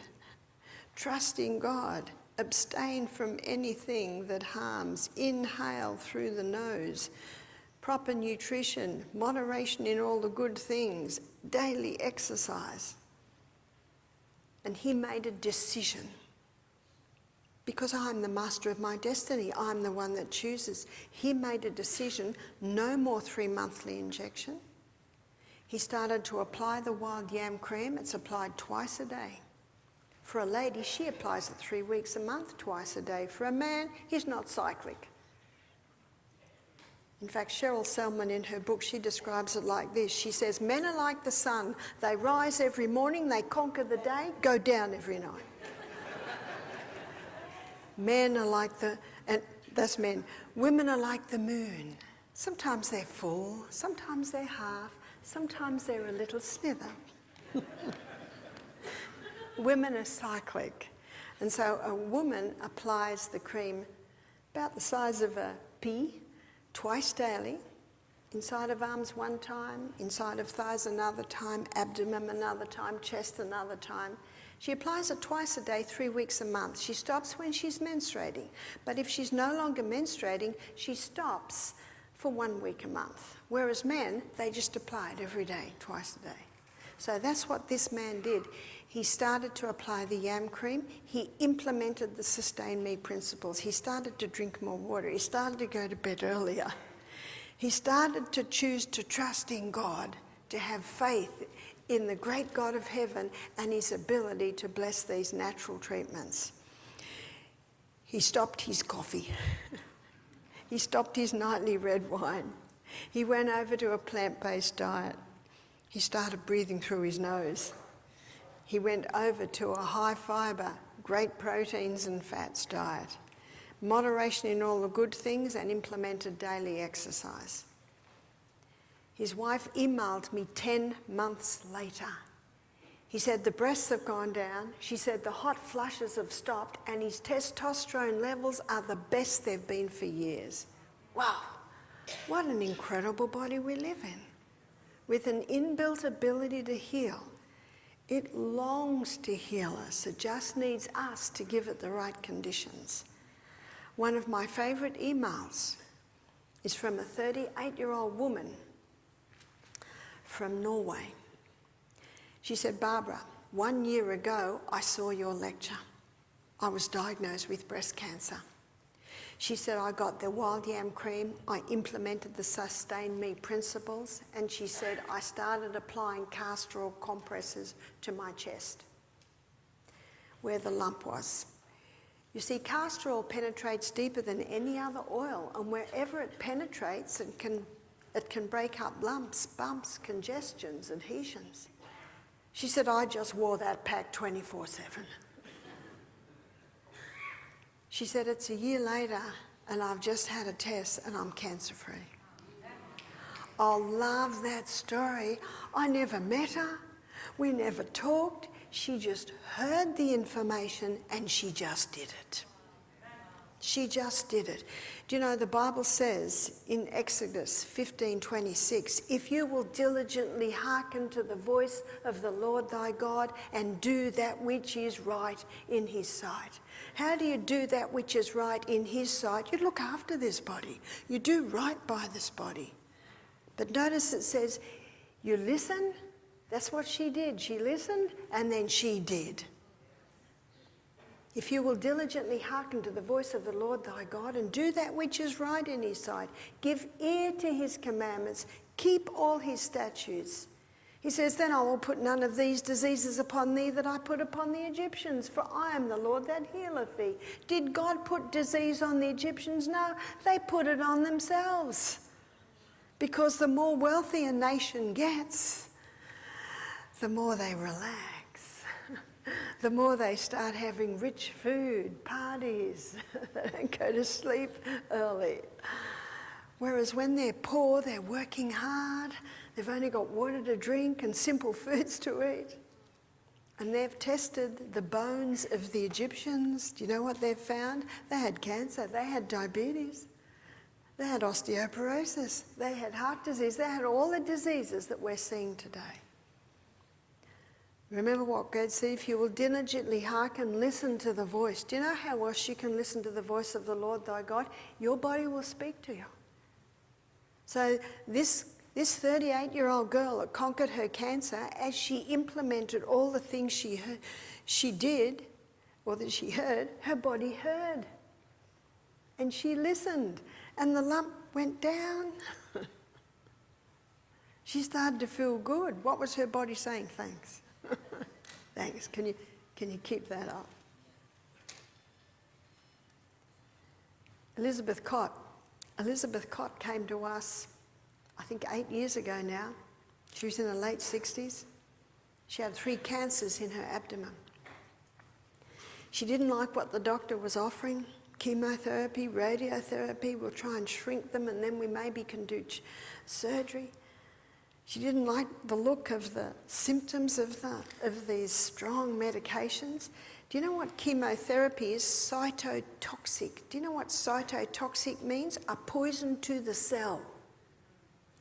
trusting God, abstain from anything that harms, inhale through the nose, proper nutrition, moderation in all the good things, daily exercise. And he made a decision. Because I'm the master of my destiny, I'm the one that chooses. He made a decision, no more 3-monthly injection. He started to apply the wild yam cream. It's applied twice a day. For a lady, she applies it 3 weeks a month, twice a day. For a man, he's not cyclic. In fact, Cheryl Selman in her book, she describes it like this. She says, men are like the sun. They rise every morning, they conquer the day, go down every night. Men are like and that's men. Women are like the moon. Sometimes they're full, sometimes they're half, sometimes they're a little slither. Women are cyclic. And so a woman applies the cream about the size of a pea, twice daily, inside of arms 1 time, inside of thighs another time, abdomen another time, chest another time. She applies it twice a day, 3 weeks a month. She stops when she's menstruating. But if she's no longer menstruating, she stops for 1 week a month. Whereas men, they just apply it every day, twice a day. So that's what this man did. He started to apply the yam cream. He implemented the Sustain Me principles. He started to drink more water. He started to go to bed earlier. He started to choose to trust in God, to have faith in the great God of heaven and his ability to bless these natural treatments. He stopped his coffee. He stopped his nightly red wine. He went over to a plant-based diet. He started breathing through his nose. He went over to a high-fibre, great proteins and fats diet, moderation in all the good things, and implemented daily exercise. His wife emailed me 10 months later. He said the breasts have gone down. She said the hot flushes have stopped and his testosterone levels are the best they've been for years. Wow, what an incredible body we live in. With an inbuilt ability to heal. It longs to heal us. It just needs us to give it the right conditions. One of my favourite emails is from a 38-year-old woman from Norway. She said, Barbara, 1 year ago, I saw your lecture. I was diagnosed with breast cancer. She said, I got the wild yam cream, I implemented the Sustain Me principles, and she said, I started applying castor oil compresses to my chest, where the lump was. You see, castor oil penetrates deeper than any other oil, and wherever it penetrates, it can break up lumps, bumps, congestions, adhesions. She said, I just wore that pack 24/7. She said, it's a year later and I've just had a test and I'm cancer-free. I love that story. I never met her. We never talked. She just heard the information and she just did it. She just did it. Do you know, the Bible says in Exodus 15:26, if you will diligently hearken to the voice of the Lord thy God and do that which is right in his sight. How do you do that which is right in his sight? You look after this body. You do right by this body. But notice it says, you listen. That's what she did. She listened and then she did. If you will diligently hearken to the voice of the Lord thy God and do that which is right in his sight, give ear to his commandments, keep all his statutes. He says, then I will put none of these diseases upon thee that I put upon the Egyptians, for I am the Lord that healeth thee. Did God put disease on the Egyptians? No, they put it on themselves. Because the more wealthy a nation gets, the more they relax. The more they start having rich food, parties, they don't go to sleep early. Whereas when they're poor, they're working hard, they've only got water to drink and simple foods to eat. And they've tested the bones of the Egyptians. Do you know what they've found? They had cancer, they had diabetes, they had osteoporosis, they had heart disease, they had all the diseases that we're seeing today. Remember what God said, if you will diligently hearken, listen to the voice. Do you know how else you can listen to the voice of the Lord thy God? Your body will speak to you. So this 38-year-old girl that conquered her cancer, as she implemented all the things she did, or that she heard, her body heard. And she listened, and the lump went down. She started to feel good. What was her body saying? Thanks. Thanks. Can you keep that up? Elizabeth Cott came to us, I think 8 years ago now. She was in her late 60s. She had 3 cancers in her abdomen. She didn't like what the doctor was offering. Chemotherapy, radiotherapy, we'll try and shrink them and then we maybe can do surgery. She didn't like the look of the symptoms of these strong medications. Do you know what chemotherapy is? Cytotoxic. Do you know what cytotoxic means? A poison to the cell.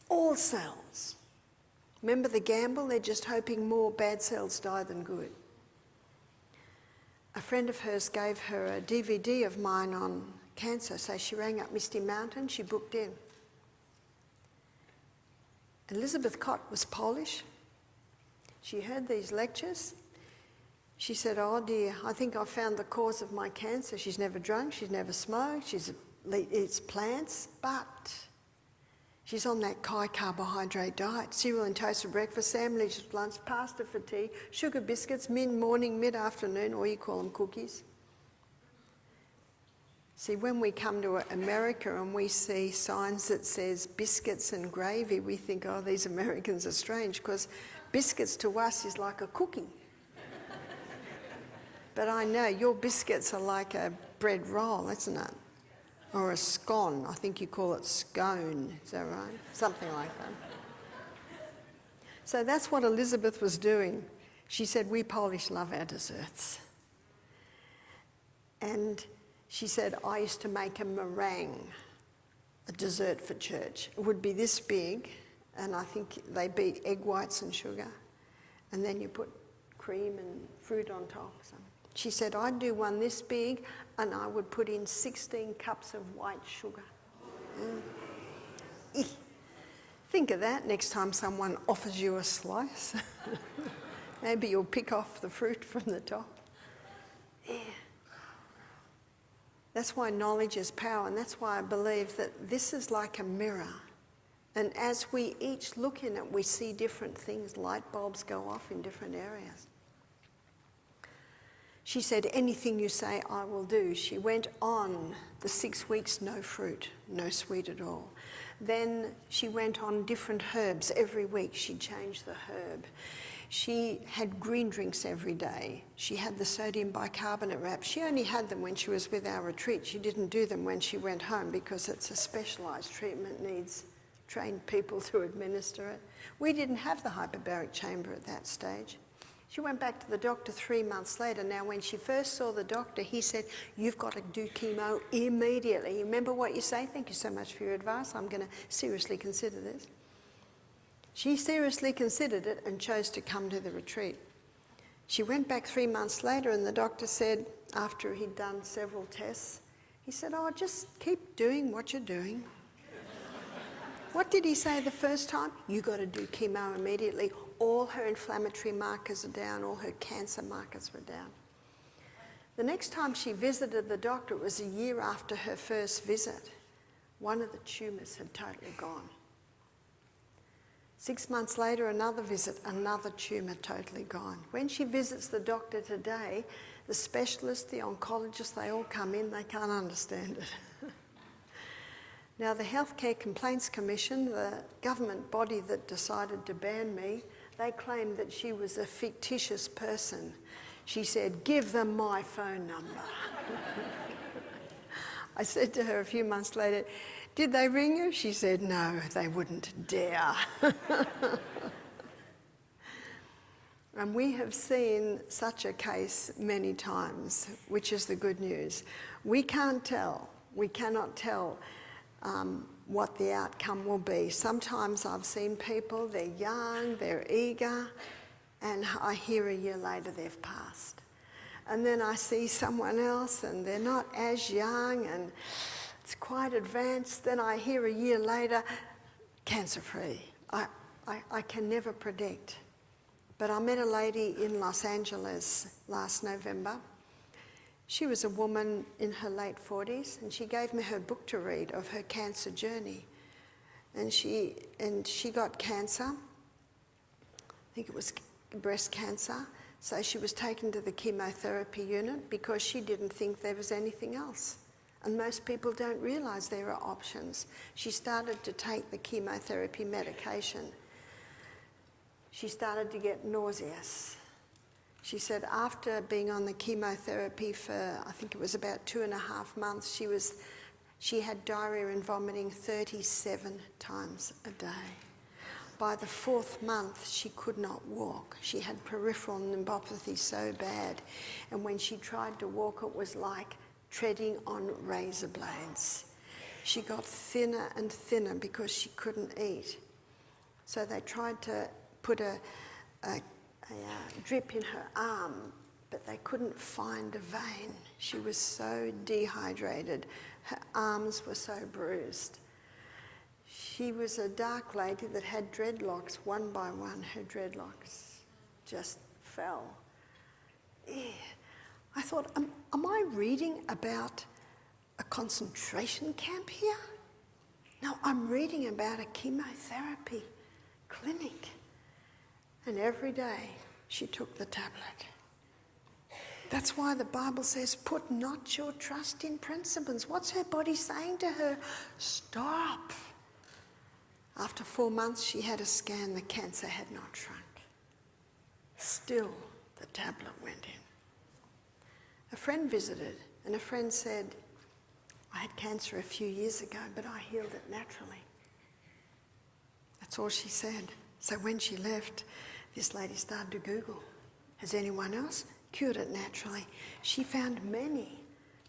All cells. Remember the gamble? They're just hoping more bad cells die than good. A friend of hers gave her a DVD of mine on cancer, so she rang up Misty Mountain, she booked in. Elizabeth Cott was Polish. She heard these lectures. She said, oh dear, I think I found the cause of my cancer. She's never drunk, she's never smoked, she eats plants, but she's on that high carbohydrate diet. Cereal and toast for breakfast, sandwiches for lunch, pasta for tea, sugar biscuits, mid-morning, mid-afternoon, or you call them cookies. See, when we come to America and we see signs that says biscuits and gravy, we think, oh, these Americans are strange, because biscuits to us is like a cookie. But I know your biscuits are like a bread roll, isn't it? Or a scone. I think you call it scone. Is that right? Something like that. So that's what Elizabeth was doing. She said, we Polish love our desserts. And she said, I used to make a meringue, a dessert for church. It would be this big, and I think they beat egg whites and sugar, and then you put cream and fruit on top. So she said, I'd do one this big, and I would put in 16 cups of white sugar. Think of that next time someone offers you a slice. Maybe you'll pick off the fruit from the top. Yeah. That's why knowledge is power, and that's why I believe that this is like a mirror. And as we each look in it, we see different things. Light bulbs go off in different areas. She said, anything you say, I will do. She went on the 6 weeks, no fruit, no sweet at all. Then she went on different herbs. Every week she changed the herb. She had green drinks every day. She had the sodium bicarbonate wraps. She only had them when she was with our retreat. She didn't do them when she went home because it's a specialised treatment, needs trained people to administer it. We didn't have the hyperbaric chamber at that stage. She went back to the doctor 3 months later. Now, when she first saw the doctor, he said, you've got to do chemo immediately. You remember what you say? Thank you so much for your advice. I'm going to seriously consider this. She seriously considered it and chose to come to the retreat. She went back 3 months later, and the doctor said, after he'd done several tests, he said, oh, just keep doing what you're doing. What did he say the first time? You got to do chemo immediately. All her inflammatory markers are down, all her cancer markers were down. The next time she visited the doctor, it was a year after her first visit. One of the tumours had totally gone. 6 months later, another visit, another tumour totally gone. When she visits the doctor today, the specialists, the oncologists, they all come in, they can't understand it. Now, the Healthcare Complaints Commission, the government body that decided to ban me, they claimed that she was a fictitious person. She said, give them my phone number. I said to her a few months later, did they ring you? She said, no, they wouldn't dare. And we have seen such a case many times, which is the good news. We can't tell, we cannot tell what the outcome will be. Sometimes I've seen people, they're young, they're eager, and I hear a year later they've passed. And then I see someone else and they're not as young and it's quite advanced. Then I hear a year later, cancer-free. I can never predict. But I met a lady in Los Angeles last November. She was a woman in her late 40s, and she gave me her book to read of her cancer journey. And she got cancer. I think it was breast cancer. So she was taken to the chemotherapy unit because she didn't think there was anything else. And most people don't realise there are options. She started to take the chemotherapy medication. She started to get nauseous. She said after being on the chemotherapy for, I think it was about 2.5 months, she had diarrhea and vomiting 37 times a day. By the 4th month, she could not walk. She had peripheral neuropathy so bad. And when she tried to walk, it was like treading on razor blades. She got thinner and thinner because she couldn't eat. So they tried to put a drip in her arm, but they couldn't find a vein. She was so dehydrated. Her arms were so bruised. She was a dark lady that had dreadlocks. One by one, her dreadlocks just fell. Yeah. I thought, am I reading about a concentration camp here? No, I'm reading about a chemotherapy clinic. And every day she took the tablet. That's why the Bible says, put not your trust in principles. What's her body saying to her? Stop. After 4 months, she had a scan. The cancer had not shrunk. Still, the tablet went in. A friend visited, and a friend said, I had cancer a few years ago, but I healed it naturally. That's all she said. So when she left, this lady started to Google. Has anyone else cured it naturally? She found many,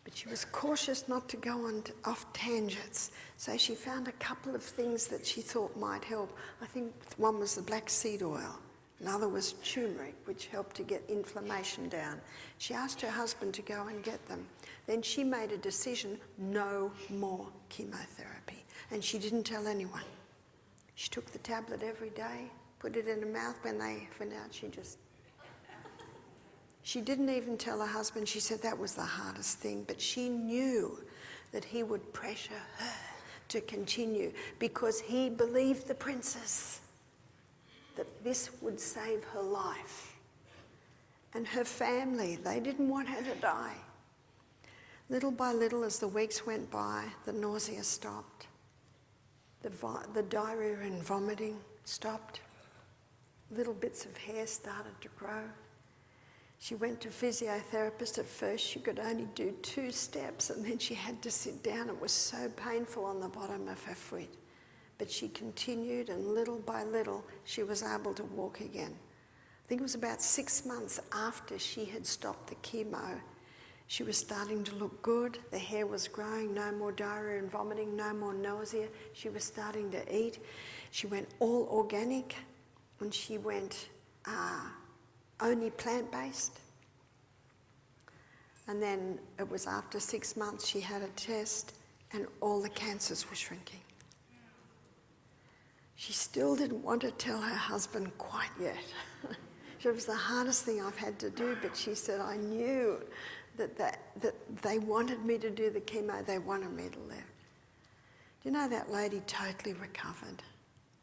but she was cautious not to go off tangents. So she found a couple of things that she thought might help. I think one was the black seed oil. Another was turmeric, which helped to get inflammation down. She asked her husband to go and get them. Then she made a decision, no more chemotherapy. And she didn't tell anyone. She took the tablet every day, put it in her mouth. When they found out, she just She didn't even tell her husband. She said that was the hardest thing, but she knew that he would pressure her to continue because he believed the princess, that this would save her life. And her family, they didn't want her to die. Little by little, as the weeks went by, the nausea stopped. The diarrhea and vomiting stopped. Little bits of hair started to grow. She went to physiotherapist. At first she could only do 2 steps and then she had to sit down. It was so painful on the bottom of her foot. But she continued, and little by little she was able to walk again. I think it was about 6 months after she had stopped the chemo. She was starting to look good. The hair was growing, no more diarrhea and vomiting, no more nausea. She was starting to eat. She went all organic, and she went only plant-based. And then it was after 6 months she had a test and all the cancers were shrinking. She still didn't want to tell her husband quite yet. It was the hardest thing I've had to do, but she said, I knew that they wanted me to do the chemo, they wanted me to live. Do you know that lady totally recovered?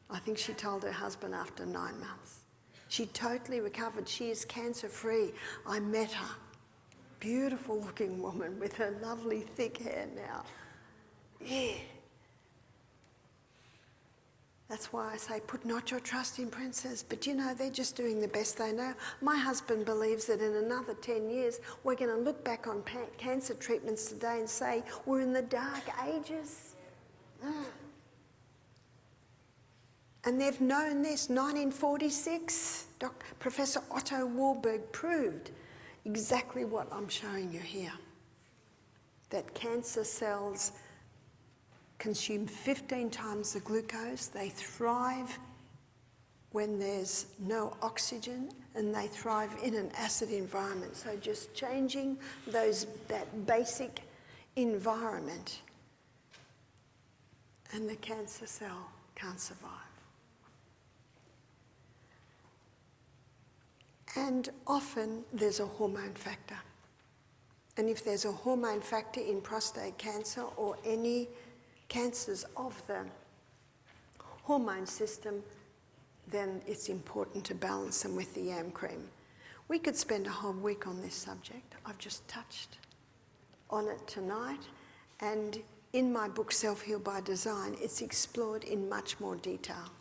I think she told her husband after 9 months. She totally recovered. She is cancer-free. I met her. Beautiful looking woman with her lovely thick hair now. Yeah. That's why I say, put not your trust in princes. But you know, they're just doing the best they know. My husband believes that in another 10 years, we're going to look back on cancer treatments today and say, we're in the dark ages. And they've known this. 1946, Professor Otto Warburg proved exactly what I'm showing you here. That cancer cells consume 15 times the glucose. They thrive when there's no oxygen, and they thrive in an acid environment. So just changing that basic environment, and the cancer cell can't survive. And often there's a hormone factor. And if there's a hormone factor in prostate cancer or any cancers of the hormone system, then it's important to balance them with the yam cream. We could spend a whole week on this subject. I've just touched on it tonight. And in my book, Self-Heal by Design, it's explored in much more detail.